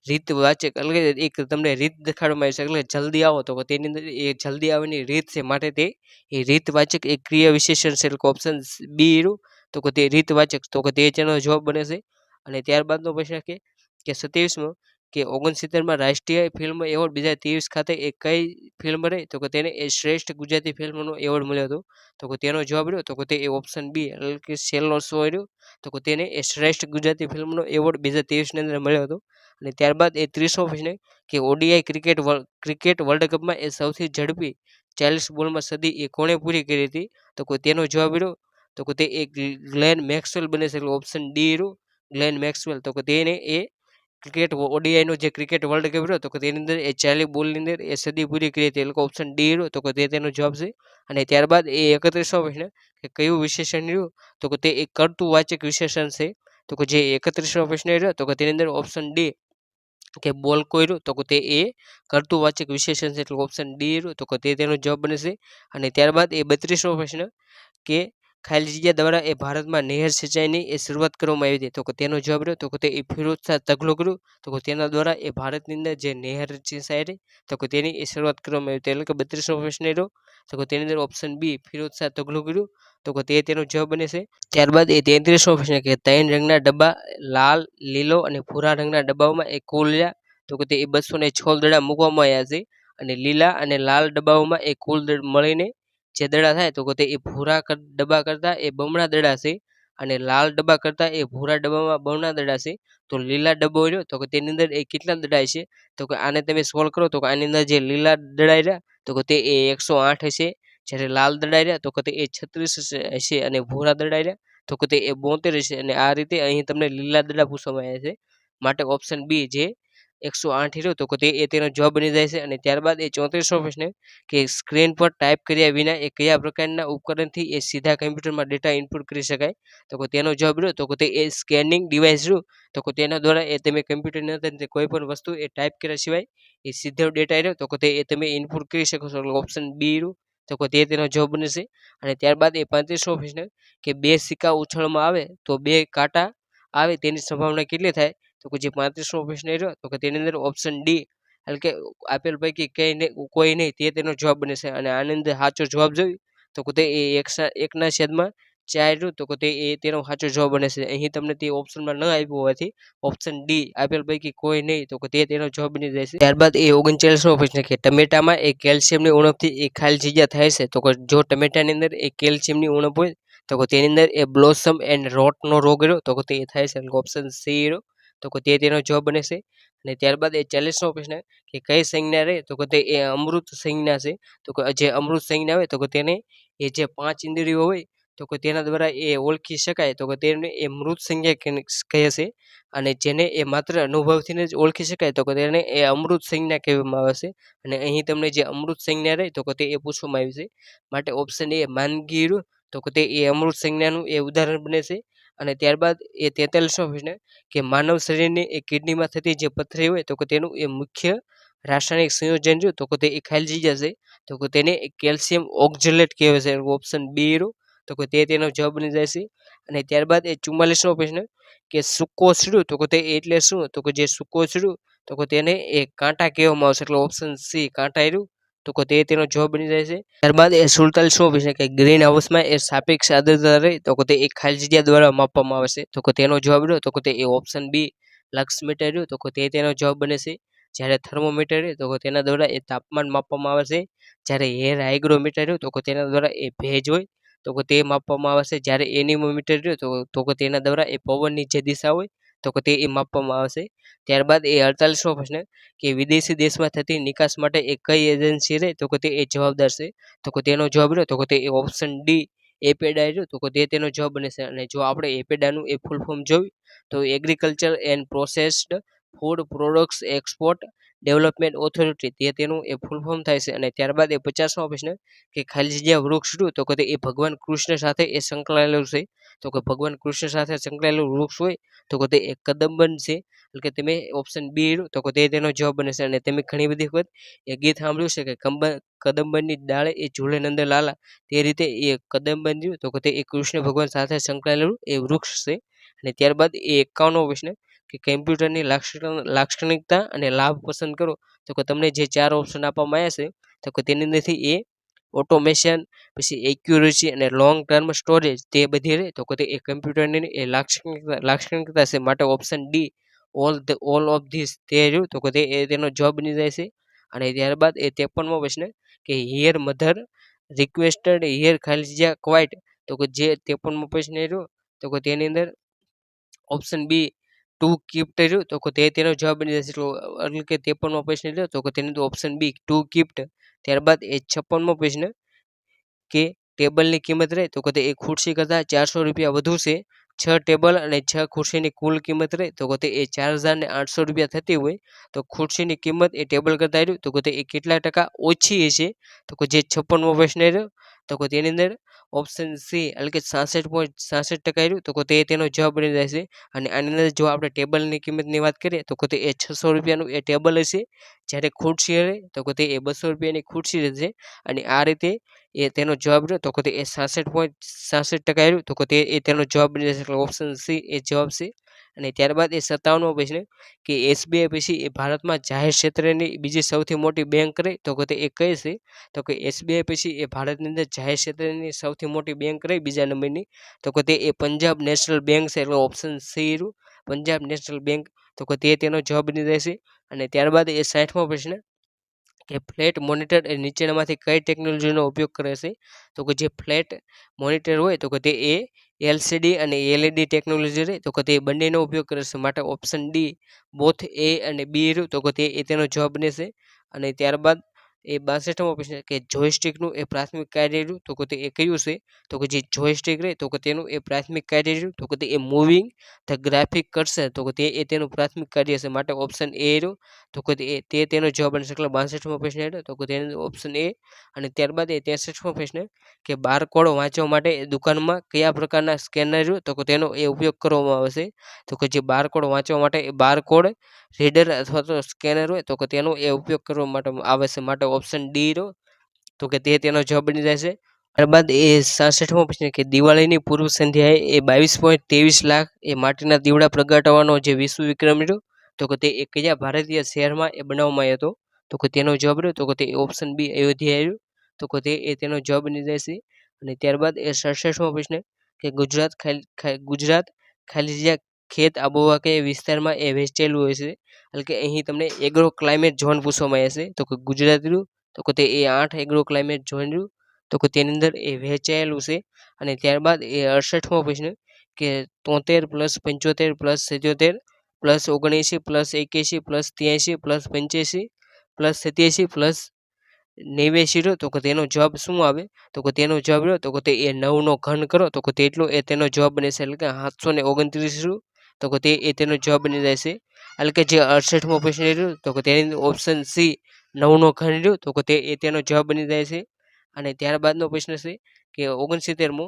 રીતવાચક એટલે કે એક તમને રીત દેખાડવામાં આવી છે એટલે જલ્દી આવો તો કે તેની અંદર એ જલ્દી આવવાની રીત છે માટે તે એ રીતવાચક એક ક્રિયા વિશેષણ છે એટલે કે ઓપ્શન બી રહ્યું તો કે તે રીતવાચક તો કે તે તેનો જવાબ બને છે. અને ત્યારબાદનો પ્રશ્ન કે 27મો કે 69માં રાષ્ટ્રીય ફિલ્મ એવોર્ડ 2023 ખાતે એ કઈ ફિલ્મ રહી તો કે તેને એ શ્રેષ્ઠ ગુજરાતી ફિલ્મનો એવોર્ડ મળ્યો હતો તો કે તેનો જવાબ રહ્યો તો કે તે એ ઓપ્શન બી એટલે કે છેલ્લો શો રહ્યો તો કે તેને એ શ્રેષ્ઠ ગુજરાતી ફિલ્મનો એવોર્ડ 2023ની અંદર મળ્યો હતો. અને ત્યારબાદ એ 30મો પ્રશ્ન કે ઓડીઆઈ ક્રિકેટ વર્લ્ડ કપમાં એ સૌથી ઝડપી 40 બોલમાં સદી એ કોણે પૂરી કરી હતી તો કે તેનો જવાબ રહ્યો તો કે તે એક ગ્લેન મેક્સવેલ બને છે એટલે ઓપ્શન ડી રહ્યું ગ્લેન મેક્સવેલ તો કે તેને એ ક્રિકેટ ઓડીઆઈનો જે ક્રિકેટ વર્લ્ડ કપ રહ્યો તો કે તેની અંદર એ 40 બોલની અંદર એ સદી પૂરી કરી હતી એટલે ઓપ્શન ડી રહ્યો તો કે તે તેનો જવાબ છે. અને ત્યારબાદ એ 31મો પ્રશ્ન કે કયું વિશેષણ રહ્યું તો કે તે એક કર્તુવાચક વિશેષણ છે તો કે જે 31મો પ્રશ્ન રહ્યો તો કે તેની અંદર ઓપ્શન ડી કે બોલ કોઈ રહ્યું તો કે તે એ કર્તુવાચક વિશેષણ છે એટલે ઓપ્શન ડી રહ્યું તો કે તે તેનો જવાબ બને છે. અને ત્યારબાદ એ 32મો પ્રશ્ન કે ખાલી જગ્યા દ્વારા એ ભારતમાં નહેર સિંચાઈની એ શરૂઆત કરવામાં આવી હતી તો કે તેનો જવાબ રહ્યો તો કે તે ફિરોઝ શાહ તગલુક રહ્યું તો કે તેના દ્વારા એ ભારતની અંદર જે નહેર સિંચાઈ રહી તો કે તેની એ શરૂઆત કરવામાં આવી હતી એટલે કે 32મો પ્રશ્ન રહ્યો તો કે તેની અંદર ઓપ્શન બી ફિરોઝ શાહ તગલુક રહ્યું તો કે તે તેનો જવાબ બને છે. ત્યારબાદ એ 33મો પ્રશ્ન કે 3 રંગના ડબ્બા લાલ, લીલો અને ભૂરા રંગના ડબ્બાઓમાં એ કુલ તો કે તે 206 દડા મૂકવામાં આવ્યા છે. અને લીલા અને લાલ ડબ્બાઓમાં એ કુલ મળીને જે દડા થાય તો કે તે એ ભૂરા ડબ્બા કરતાં એ બમણા દડા છે. અને લાલ ડબ્બા કરતાં એ ભૂરા ડબ્બામાં બમણા દડા છે. તો લીલા ડબ્બો રહ્યો તો કે તેની અંદર એ કેટલા દડા છે તો કે આને તમે સોલ્વ કરો તો કે આની અંદર જે લીલા દડા રહ્યા તો કે તે એ 108 હશે. જ્યારે લાલ દડા રહ્યા તો કે તે એ 36 હશે અને ભૂરા દડા રહ્યા તો કે તે એ 72 છે અને આ રીતે અહીં તમને લીલા દડા પૂછવામાં આવ્યા છે. માટે ઓપ્શન બી જે 108 રહ્યો તો કે તે એ તેનો જવાબ બની જાય છે. અને ત્યારબાદ એ 34મો પ્રશ્ન કે સ્ક્રીન પર ટાઈપ કર્યા વિના એ કયા પ્રકારના ઉપકરણથી એ સીધા કમ્પ્યુટરમાં ડેટા ઇનપુટ કરી શકાય? તો કે તેનો જવાબ રહ્યો તો કે તે એ સ્કેનિંગ ડિવાઇસ રહ્યું તો કે તેના દ્વારા એ તમે કમ્પ્યુટરની અંદર કોઈ પણ વસ્તુ એ ટાઈપ કર્યા સિવાય એ સીધો ડેટા રહ્યો તો કે તે એ તમે ઇનપુટ કરી શકો છો. એટલે ઓપ્શન બી રહ્યું તો કે તે તેનો જવાબ બનશે. અને ત્યારબાદ એ 35મો પ્રશ્ન કે બે સિક્કા ઉછળવામાં આવે તો બે કાંટા આવે તેની સંભાવના કેટલી થાય? તો કે જે 35મો પ્રશ્ન રહ્યો તો કે તેની અંદર ઓપ્શન ડી એટલે કે આપેલ પૈકી કંઈ નહીં કોઈ નહીં તે તેનો જવાબ બને છે. અને આની અંદર સાચો જવાબ જોઈએ તો કે તે એ એકના છેદમાં 4 રહ્યું તો કે તે એ તેનો સાચો જવાબ બને છે. અહીં તમને તે ઓપ્શનમાં ન આપ્યું હોવાથી ઓપ્શન ડી આપેલ પૈકી કોઈ નહીં તો કે તે તેનો જવાબ બની જાય છે. ત્યારબાદ એ 39મો પ્રશ્ન કે ટમેટામાં એ કેલ્શિયમની ઉણપથી એ ખાલી જગ્યા થાય છે તો કે જો ટમેટાની અંદર એ કેલ્શિયમની ઉણપ હોય તો કે તેની અંદર એ બ્લોસમ એન્ડ રોટનો રોગ રહ્યો તો કે તે થાય છે. એટલે ઓપ્શન સી રહ્યો તો કે તે તેનો જવાબ બને છે. અને ત્યારબાદ એ 40મો પ્રશ્ન કે કઈ સંજ્ઞા રહે તો કે તે એ અમૃત સંજ્ઞા છે. તો કે જે અમૃત સંજ્ઞા હોય તો કે તેને એ જે 5 ઇન્દ્રિયો હોય તો કે તેના દ્વારા એ ઓળખી શકાય તો કે તેને એ મૃત સંજ્ઞા કહે છે. અને જેને એ માત્ર અનુભવથી જ ઓળખી શકાય તો કે તેને એ અમૃત સંજ્ઞા કહેવામાં આવે છે. અને અહીં તમને જે અમૃત સંજ્ઞા રહે તો કે તે એ પૂછવામાં આવ્યું છે. માટે ઓપ્શન એ માંદગી રહ્યું તો કે તે એ અમૃત સંજ્ઞાનું એ ઉદાહરણ બને છે. અને ત્યારબાદ એ 43મો પ્રશ્ન કે માનવ શરીરની એ કિડનીમાં થતી જે પથરી હોય તો કે તેનું એ મુખ્ય રાસાયણિક સંયોજન રહ્યું તો કે તે એ ખાલી જગ્યા છે તો કે તેને કેલ્શિયમ ઓક્ઝેલેટ કહેવાય છે. ઓપ્શન બી રહ્યું તો કે તે તેનો જવાબ બની જાય છે. અને ત્યારબાદ એ 44મો પ્રશ્ન કે સુકોસ રહ્યું તો કે તે એટલે શું? તો કે જે સુકોસ રહ્યું તો કે તેને એ કાંટા કહેવામાં આવશે. એટલે ઓપ્શન સી કાંટા રહ્યું તો કે તે તેનો જવાબ બની જાય છે. ત્યારબાદ એ 47મો પ્રશ્ન કે ગ્રીન હાઉસમાં એ સાપેક્ષ આર્દ્રતા રહે તો કે તે એક ખાલી જગ્યા દ્વારા માપવામાં આવે છે તો કે તેનો જવાબ રહ્યો તો કે તે એ ઓપ્શન બી લક્સમીટર રહ્યું તો કે તે તેનો જવાબ બને છે. જ્યારે થર્મોમીટર રહ્યું તો કે તેના દ્વારા એ તાપમાન માપવામાં આવે છે. જ્યારે એર હાઇગ્રોમીટર રહ્યું તો કે તેના દ્વારા એ ભેજ હોય તો કે તે માપવામાં આવે છે. જ્યારે એનિમોમીટર રહ્યું તો કે તેના દ્વારા એ પવનની જે દિશા હોય તો કે તે એ માપવામાં આવે છે. ત્યારબાદ એ 48મો પ્રશ્ન કે વિદેશી દેશમાં થતી નિકાસ માટે એ કઈ એજન્સી રહે તો કે તે એ જવાબદાર છે? તો કે તેનો જવાબ રહ્યો તો કે તે ઓપ્શન ડી એપેડા રહ્યું તો કે તે તેનો જવાબ બને છે. અને જો આપણે એપેડાનું એ ફૂલ ફોર્મ જોયું તો agriculture and processed food products export development authority તે તેનું એ ફૂલ ફોર્મ થાય છે. અને ત્યારબાદ એ 50મો પ્રશ્ન કે ખાલી જગ્યા વૃક્ષ રહ્યું તો કે તે એ ભગવાન કૃષ્ણ સાથે એ સંકળાયેલું છે તો કે ભગવાન કૃષ્ણ સાથે સંકળાયેલું વૃક્ષ હોય તો કે તે એક કદંબન છે. એટલે કે તમે ઓપ્શન બી રહ્યું તો કે તે તેનો જવાબ બને છે. અને તમે ઘણી બધી વખત એ ગીત સાંભળ્યું છે કે કદંબનની ડાળે એ ઝૂલે નંદ લાલા તે રીતે એ કદંબન રહ્યું તો કે તે એ કૃષ્ણ ભગવાન સાથે સંકળાયેલું એ વૃક્ષ છે. અને ત્યારબાદ એ 51મો પ્રશ્ન કે કમ્પ્યુટરની લાક્ષણિકતા અને લાભ પસંદ કરો તો કે તમને જે 4 ઓપ્શન આપવામાં આવ્યા છે તો કે તેની અંદરથી એ ઓટોમેશન પછી એક્યુરેસી અને લોંગ ટર્મ સ્ટોરેજ તે બધી રહે તો કે તે એ કમ્પ્યુટરની એ લાક્ષણિકતા છે. માટે option D all of this તે રહ્યું તો કે તે એ તેનો જવાબ બની જાય છે. અને ત્યારબાદ એ 53મો પ્રશ્ન કે હિયર મધર રિક્વેસ્ટેડ હિયર ખાલી જગ્યા ક્વાઇટ તો કે જે 53મો પ્રશ્ન રહ્યો તો કે તેની અંદર ઓપ્શન બી ટુ કિપ્ટ રહ્યું તો કે તે તેનો જવાબ બની જશે. એટલે કે 53મો પ્રશ્ન રહ્યો તો કે તેની અંદર ઓપ્શન બી ટુ કિપ્ટ. ત્યારબાદ એ 56મો પ્રશ્ન કે ટેબલની કિંમત રહે તો કે તે એક ખુરશી કરતાં 400 રૂપિયા વધુ છે. 6 ટેબલ અને 6 ખુરશીની કુલ કિંમત રહે તો કે તે એ 4800 રૂપિયા થતી હોય તો ખુરશીની કિંમત એ ટેબલ કરતાં રહ્યું તો કે તે એ કેટલા ટકા ઓછી હશે? તો કે જે 56મો પ્રશ્ન રહ્યો તો કે તેની અંદર ઓપ્શન સી એટલે કે 66.66% રહ્યું તો કે તે તેનો જવાબ બની જાય છે. અને આની અંદર જો આપણે ટેબલની કિંમતની વાત કરીએ તો કે તે એ 600 રૂપિયાનું એ ટેબલ હશે. જ્યારે ખુરશી રહે તો કે તે એ 200 રૂપિયાની ખુરશી રહેશે. અને આ રીતે એ તેનો જવાબ રહ્યો તો કે તે એ 66.66% રહ્યું તો કે તે એ તેનો જવાબ બની જશે. એટલે ઓપ્શન સી એ જવાબ છે. અને ત્યારબાદ એ 57મો પ્રશ્ન કે એસબીઆઈ પછી એ ભારતમાં જાહેર ક્ષેત્રની બીજી સૌથી મોટી બેંક રહી તો કે તે એ કઈ છે? તો કે એસબીઆઈ પછી એ ભારતની અંદર જાહેર ક્ષેત્રની સૌથી મોટી બેંક રહી બીજા નંબરની તો કે તે એ પંજાબ નેશનલ બેંક છે. એટલે ઓપ્શન સી રહ્યું પંજાબ નેશનલ બેંક તો કે તે તેનો જવાબ બની જાય છે. અને ત્યારબાદ એ 60મો પ્રશ્ન કે ફ્લેટ મોનિટર એ નીચેનામાંથી કઈ ટેકનોલોજીનો ઉપયોગ કરે છે? તો કે જે ફ્લેટ મોનિટર હોય તો કે તે એ એલસીડી અને એલઈડી ટેકનોલોજી રહે તો કે તે બંનેનો ઉપયોગ કરે છે. માટે ઓપ્શન ડી બોથ એ અને બી રહ્યું તો કે તે એ તેનો જવાબ બને છે. અને ત્યારબાદ એ 62મો પ્રશ્ન કે જોયસ્ટિકનું એ પ્રાથમિક કાર્ય રહ્યું તો કે તે એ કયું છે? તો કે જે જોયસ્ટિક રહે તો કે તેનું એ પ્રાથમિક કાર્ય રહ્યું તો કે તે એ મૂવિંગ ધ ગ્રાફિક કર્સર તો કે તે એ તેનું પ્રાથમિક કાર્ય છે માટે ઓપ્શન એ રહ્યું તો કે તે તેનો જવાબ બની શકે. 62મો પ્રશ્ન રહ્યો તો કે તેનો ઓપ્શન એ. અને ત્યારબાદ એ 63મો પ્રશ્ન કે બારકોડ વાંચવા માટે દુકાનમાં કયા પ્રકારના સ્કેનર રહ્યું તો કે તેનો એ ઉપયોગ કરવામાં આવે છે? તો કે જે બારકોડ વાંચવા માટે એ બારકોડ રીડર અથવા તો સ્કેનર હોય તો કે તેનો એ ઉપયોગ કરવા માટે આવે છે માટે ઓપ્શન ડી રહ્યો તો કે તે તેનો જવાબ બની જાય છે. ત્યારબાદ એ 66મો પ્રશ્ન કે દિવાળીની પૂર્વ સંધ્યાએ એ 22.23 લાખ એ માટીના દીવડા પ્રગટાવવાનો જે વિશ્વ વિક્રમ રહ્યો તો કે તે એ કયા ભારતીય શહેરમાં એ બનાવવામાં આવ્યો હતો? તો કે તેનો જવાબ રહ્યો તો કે તે ઓપ્શન બી અયોધ્યા રહ્યું તો કે તે એ તેનો જવાબ બની જાય છે. અને ત્યારબાદ એ 67મો પ્રશ્ન કે ગુજરાત ખાલી જગ્યા ખેત આબોહવા કે વિસ્તારમાં એ વહેંચાયેલું હોય છે એટલે કે અહીં તમને એગ્રો ક્લાઇમેટ ઝોન પૂછવામાં આવ્યા છે તો કે ગુજરાત રહ્યું તો કે તે એ 8 એગ્રો ક્લાઇમેટ ઝોન રહ્યું તો કે તેની અંદર એ વહેંચાયેલું છે. અને ત્યારબાદ એ 68મો પ્રશ્ન કે 73 plus 75 plus 77 plus 79 plus 81 plus 83 plus 85 plus 87 plus 89 રહ્યો તો કે તેનો જવાબ શું આવે? તો કે તેનો જવાબ રહ્યો તો કે તે એ 9નો ઘન કરો તો કે તેટલો એ તેનો જવાબ બને છે એટલે કે 729 રહ્યું તો કે તે એ તેનો જવાબ બની જાય છે. એટલે કે જે 68મો પ્રશ્ન રહ્યો તો કે તેની ઓપ્શન સી 9નો ઘન રહ્યો તો કે તે એ તેનો જવાબ બની જાય છે. અને ત્યારબાદનો પ્રશ્ન છે કે 69મો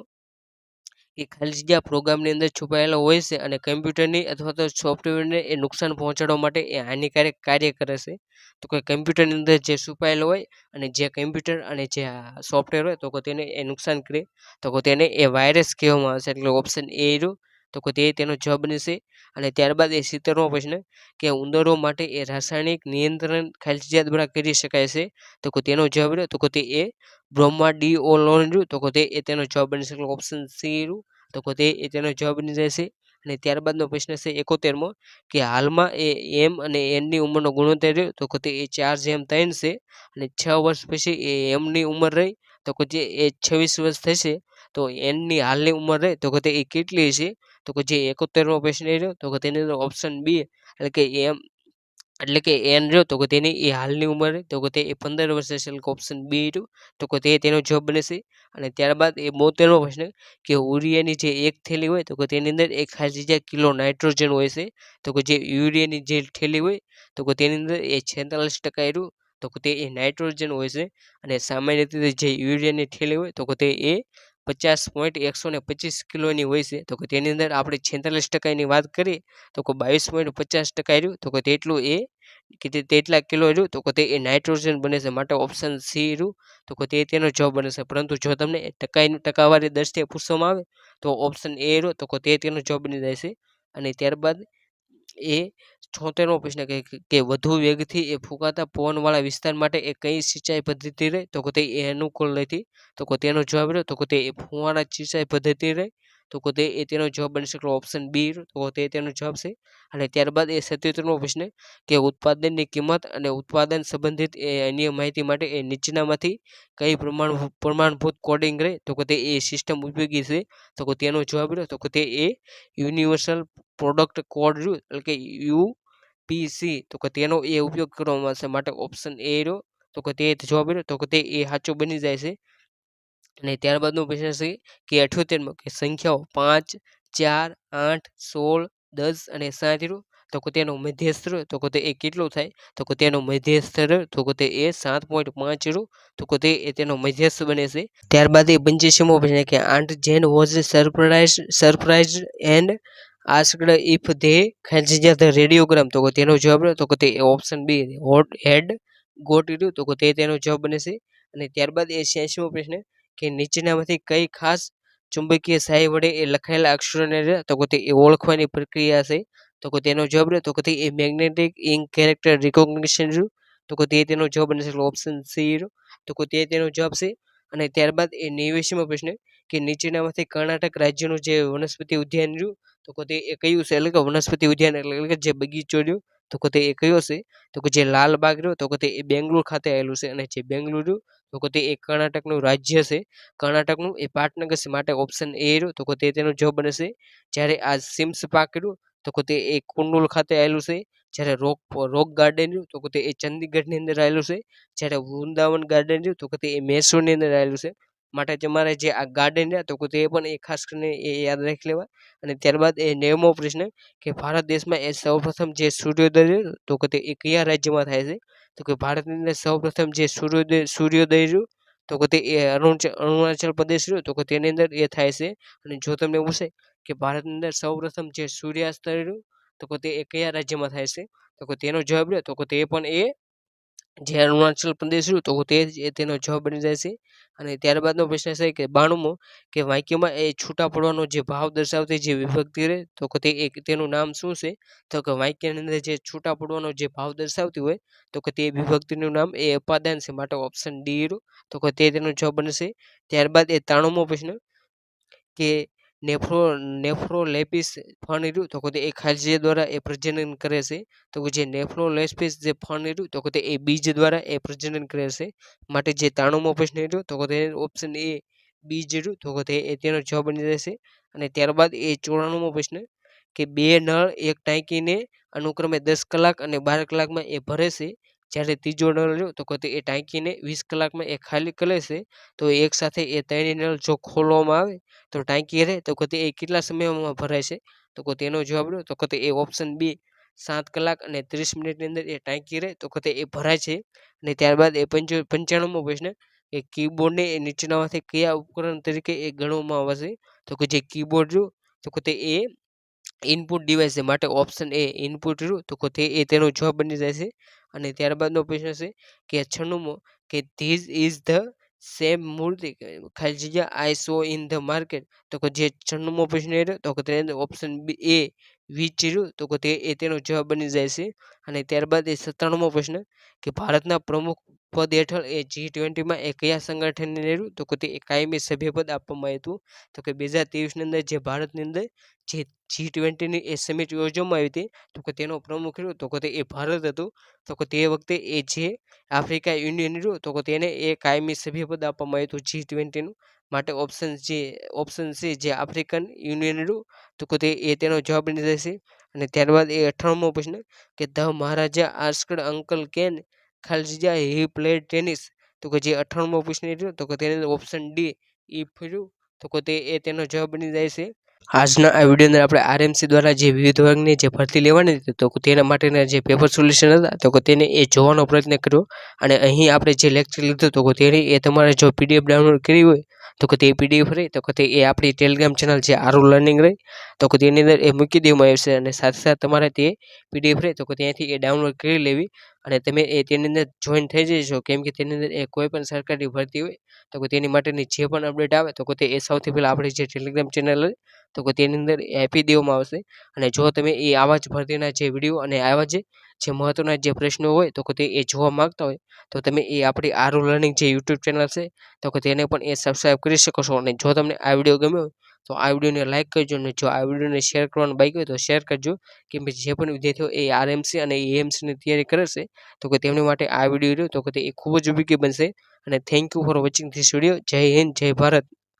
એ ખાલી જગ્યા પ્રોગ્રામની અંદર છુપાયેલો હોય છે અને કમ્પ્યુટરની અથવા તો સોફ્ટવેરને એ નુકસાન પહોંચાડવા માટે એ હાનિકારક કાર્ય કરે છે. તો કે કમ્પ્યુટરની અંદર જે છુપાયેલો હોય અને જે કમ્પ્યુટર અને જે સોફ્ટવેર હોય તો કે તેને એ નુકસાન કરે તો કે તેને એ વાયરસ કહેવામાં આવે છે એટલે ઓપ્શન એ રહ્યું તો કે તે તેનો જવાબ બનશે. અને ત્યારબાદ એ 70મો પ્રશ્ન કે ઉંદરો માટે એ રાસાયણિક નિયંત્રણ ખાલી જગ્યા દ્વારા કરી શકાય છે તો કે તેનો જવાબ રહ્યો તો કે તે એ બ્રોમાડિઓલોન રહ્યું તો કે તે એ તેનો જવાબ બની શકે ઓપ્શન સી રહ્યું તો કે તે એ તેનો જવાબ બની જાય છે. અને ત્યારબાદનો પ્રશ્ન છે 71મો કે હાલમાં એ એમ અને એનની ઉંમરનો ગુણોત્તર રહ્યો તો કે તે એ 4:3 છે. અને 6 વર્ષ પછી એ એમની ઉંમર રહી તો કે જે એ 26 વર્ષ થશે તો એનની હાલની ઉંમર રહે તો કે તે એ કેટલી છે? તો કે જે 71મો પ્રશ્ન રહ્યો તો કે તેની અંદર ઓપ્શન બી એટલે કે એમ એટલે કે એન રહ્યો તો કે તેની એ હાલની ઉંમર તો કે તે એ 15 વર્ષ છે એટલે કે ઓપ્શન બી રહ્યું તો કે તે તેનો જવાબ બનશે. અને ત્યારબાદ એ 72મો પ્રશ્ન કે યુરિયાની જે એક થેલી હોય તો કે તેની અંદર 1,000 કિલો નાઇટ્રોજન હોય છે તો કે જે યુરિયાની જે થેલી હોય તો કે તેની અંદર એ 46% રહ્યું તો કે તે એ નાઇટ્રોજન હોય છે. અને સામાન્ય રીતે જે યુરિયાની થેલી હોય તો કે તે એ 50.125 કિલોની હોય છે તો કે તેની અંદર આપણે 46%ની વાત કરીએ તો કે 22.50% રહ્યું તો કે તેટલું એ કે તેટલા કિલો રહ્યું તો કે તે એ નાઇટ્રોજન બને છે માટે ઓપ્શન સી રહ્યું તો કે તે તેનો જવાબ બને છે. પરંતુ જો તમને ટકાવારી દ્રષ્ટિએ પૂછવામાં આવે તો ઓપ્શન એ રહ્યો તો કે તે તેનો જવાબ બની જાય છે. અને ત્યારબાદ એ 76મો પ્રશ્ન કે વધુ વેગથી એ ફૂંકાતા પવનવાળા વિસ્તાર માટે એ કઈ સિંચાઈ પદ્ધતિ રહે તો કે તે એ અનુકૂળ નથી તો કે તેનો જવાબ રહ્યો તો કે તે ફુવારા સિંચાઈ પદ્ધતિ રહે તો કે તે એ તેનો જવાબ બની શકે ઓપ્શન બી તો તે તેનો જવાબ છે. અને ત્યારબાદ એ 77મો પ્રશ્ન કે ઉત્પાદનની કિંમત અને ઉત્પાદન સંબંધિત એ અન્ય માહિતી માટે એ નીચેનામાંથી કઈ પ્રમાણભૂત કોડિંગ રહે તો કે તે એ સિસ્ટમ ઉપયોગી છે તો કે તેનો જવાબ રહ્યો તો કે તે એ યુનિવર્સલ પ્રોડક્ટ કોડ રહ્યું એટલે કે યુપીસી તો કે તેનો એ ઉપયોગ કરવામાં આવશે માટે ઓપ્શન એ રહ્યો તો કે તે જવાબ રહ્યો તો કે તે એ સાચો બની જાય છે. અને ત્યારબાદનો પ્રશ્ન છે કે 78મો કે સંખ્યાઓ 5, 4, 8, 16, 10 અને 7 રહ્યું તો કે તેનો મધ્યસ્થ રહ્યો તો કે તે એ કેટલું થાય તો કે તેનો મધ્યસ્થ રહ્યો તો કે તે એ 7.5 રહ્યું તો કે તે એ તેનો મધ્યસ્થ બને છે. ત્યારબાદ એ 85મો પ્રશ્ન કે aunt Jane was surprise and asked if they ખાલી જગ્યા ધ રેડિયોગ્રામ તો કે તેનો જવાબ રહ્યો તો કે તે ઓપ્શન બી હોટ હેડ ગોટ રહ્યું તો કે તે તેનો જવાબ બને છે. અને ત્યારબાદ એ 86મો પ્રશ્ન કે નીચેનામાંથી કઈ ખાસ ચુંબકીય શાહી વડે એ લખાયેલા અક્ષરોને તો કે તે ઓળખવાની પ્રક્રિયા છે તો કે તેનો જવાબ રહ્યો તો કે તે એ મેગ્નેટિક ઇન્ક કેરેક્ટર રિકોગ્નિશન રહ્યું તો કે તે તેનો જવાબ બને છે ઓપ્શન સી રહ્યું તો કે તે તેનો જવાબ છે. અને ત્યારબાદ એ 89મો પ્રશ્ન કે નીચેનામાંથી કર્ણાટક રાજ્યનું જે વનસ્પતિ ઉદ્યાન રહ્યું તો કે તે એ કયું છે એટલે કે વનસ્પતિ ઉદ્યાન એટલે કે જે બગીચો રહ્યું તો કે તે એ કયો છે તો કે જે લાલબાગ રહ્યો તો કે તે એ બેંગ્લોર ખાતે આવેલું છે. અને જે બેંગ્લોર રહ્યું તો કે તે એ કર્ણાટકનું રાજ્ય છે કર્ણાટકનું એ પાટનગર છે માટે ઓપ્શન એ રહ્યું તો કે તે તેનો જવાબ બને છે. જ્યારે આ સિમ્સ પાર્ક રહ્યું તો કે તે એ કુંડુલ ખાતે આવેલું છે જ્યારે રોક ગાર્ડન રહ્યું તો કે તે એ ચંદીગઢની અંદર આવેલું છે. જ્યારે વૃંદાવન ગાર્ડન રહ્યું તો કે તે એ મૈસૂરની અંદર આવેલું છે. માટે તમારે જે આ ગાર્ડન રહ્યા તો કે તે પણ એ ખાસ કરીને એ યાદ રાખી લેવા. અને ત્યારબાદ એ 9મો પ્રશ્ન કે ભારત દેશમાં એ સૌપ્રથમ જે સૂર્યોદય રહ્યું તો કે તે એ કયા રાજ્યમાં થાય છે? તો કે ભારતની અંદર સૌપ્રથમ જે સૂર્યોદય રહ્યું તો કે તે એ અરુણાચલ પ્રદેશ રહ્યું તો કે તેની અંદર એ થાય છે. અને જો તમને પૂછે કે ભારતની અંદર સૌપ્રથમ જે સૂર્યાસ્ત રહ્યું તો કે તે એ કયા રાજ્યમાં થાય છે? તો કે તેનો જવાબ રહ્યો તો કે તે પણ એ જે અરુણાચલ પ્રદેશ રહ્યું તો તે જ તેનો જવાબ બની જાય છે. અને ત્યારબાદનો પ્રશ્ન છે કે 92મો કે વાક્યમાં એ છૂટા પડવાનો જે ભાવ દર્શાવતી જે વિભક્તિ રહે તો કે તે તેનું નામ શું છે? તો કે વાક્યની અંદર જે છૂટા પડવાનો જે ભાવ દર્શાવતી હોય તો કે તે વિભક્તિનું નામ એ અપાદાન છે. માટે ઓપ્શન ડી રહ્યું તો કે તે તેનો જવાબ બનશે. ત્યારબાદ એ 93મો પ્રશ્ન કે નેફ્રોલેપિસ ફળ રહ્યું તો કે તે એ ખાલજીયા દ્વારા એ પ્રજનન કરે છે. તો કે જે નેફ્રોલેપિસ જે ફળ રહ્યું તો કે તે એ બીજ દ્વારા એ પ્રજનન કરે છે. માટે જે 93મો પ્રશ્ન રહ્યો તો કે તે ઓપ્શન એ બીજ રહ્યું તો કે તે તેનો જવાબ બની જશે. અને ત્યારબાદ એ 94મો પ્રશ્ન કે 2 નળ એક ટાંકીને અનુક્રમે 10 કલાક અને 12 કલાકમાં એ ભરે છે. જ્યારે ત્રીજો નળ રહ્યો તો કે તે એ ટાંકીને 20 કલાકમાં એ ખાલી કરે છે. તો એક સાથે એ 3 નળ જો ખોલવામાં આવે તો ટાંકી રહે તો કે તે એ કેટલા સમયમાં ભરાય છે? તો કે તેનો જવાબ રહ્યો તો કે તે એ ઓપ્શન બી 7 કલાક અને 30 મિનિટની અંદર એ ટાંકી રહે તો કે તે એ ભરાય છે. અને ત્યારબાદ એ 95મો પ્રશ્ન કે કીબોર્ડને એ નીચેનામાંથી કયા ઉપકરણ તરીકે એ ગણવામાં આવે છે? તો કે જે કીબોર્ડ રહ્યું તો કે તે એ ઇનપુટ ડિવાઇસ છે. માટે ઓપ્શન એ ઇનપુટ રહ્યું તો કે તે એ તેનો જવાબ બની જાય છે. અને ત્યારબાદનો પ્રશ્ન છે કે 96મો કે ધીસ ઇઝ ધ સેમ મૂર્તિ ખાલજીયા આઈ સો ઇન ધ માર્કેટ તો કે જે 96મો પ્રશ્ન રહ્યો તો કે તેને ઓપ્શન બી એ વિચ રહ્યું તો કે તે એ તેનો જવાબ બની જાય છે. અને ત્યારબાદ એ 97મો પ્રશ્ન કે ભારતના પ્રમુખ પદ હેઠળ એ G20માં એ કયા સંગઠનને રહ્યું તો કે તે કાયમી સભ્યપદ આપવામાં આવ્યું હતું? તો કે 2023ની અંદર જે ભારતની અંદર જે G20ની એ સમિટ યોજવામાં આવી હતી તો કે તેનો પ્રમુખ રહ્યો તો કે તે એ ભારત હતું. તો કે તે વખતે એ જે આફ્રિકા યુનિયન રહ્યું તો કે તેને એ કાયમી સભ્યપદ આપવામાં આવ્યું હતું G20નું. માટે ઓપ્શન સી જે આફ્રિકન યુનિયન રહ્યું તો કે તે એ તેનો જવાબ બની જશે. અને ત્યારબાદ એ 98મો પ્રશ્ન કે the maharaja asked uncle can ખાલજીયા હી પ્લેડ ટેનિસ તો કે જે 98મો પ્રશ્ન રહ્યો તો કે તેને ઓપ્શન ડી ઇફ રહ્યું તો કે તે એ તેનો જવાબ બની જાય છે. આજના આ વિડીયોની અંદર આપણે આરએમસી દ્વારા જે વિવિધ વર્ગની જે ભરતી લેવાની હતી તો તેના માટેના જે પેપર સોલ્યુશન હતા તો કે તેને એ જોવાનો પ્રયત્ન કર્યો. અને અહીં આપણે જે લેક્ચર લીધો તો કે તેની એ તમારે જો પીડીએફ ડાઉનલોડ કરવી હોય તો કે તે પીડીએફ રહી તો કે તે એ આપણી ટેલિગ્રામ ચેનલ જે આરુ લર્નિંગ રહી તો કે તેની અંદર એ મૂકી દેવામાં આવશે. અને સાથે સાથે તમારે તે પીડીએફ રહી તો કે ત્યાંથી એ ડાઉનલોડ કરી લેવી. અને તમે એ તેની અંદર જોઈન થઈ જશો કેમ કે તેની અંદર એ કોઈ પણ સરકારી ભરતી હોય તો કે તેની માટેની જે પણ અપડેટ આવે તો કે તે એ સૌથી પહેલાં આપણી જે ટેલિગ્રામ ચેનલ હોય તો કે તેની અંદર એ આપી દેવામાં આવશે. અને જો તમે એ આવા જ ભરતીના જે વિડીયો અને આવા જે મહત્ત્વના જે પ્રશ્નો હોય તો કે તે એ જોવા માગતા હોય તો તમે એ આપણી આરુ લર્નિંગ જે યુટ્યુબ ચેનલ છે તો કે તેને પણ એ સબસ્ક્રાઈબ કરી શકો છો. અને જો તમને આ વિડીયો ગમ્યો હોય તો આ વિડીયોને લાઇક કરજો અને જો આ વિડીયોને શેર કરવાનું બાકી હોય તો શેર કરજો. કેમ કે જે પણ વિદ્યાર્થીઓ એ આરએમસી અને એએમસીની તૈયારી કરે છે તો કે તેમની માટે આ વિડીયો રહ્યો તો કે તે એ ખૂબ જ ઉપયોગી બનશે. અને thank you for watching this video. જય હિન્દ, જય ભારત.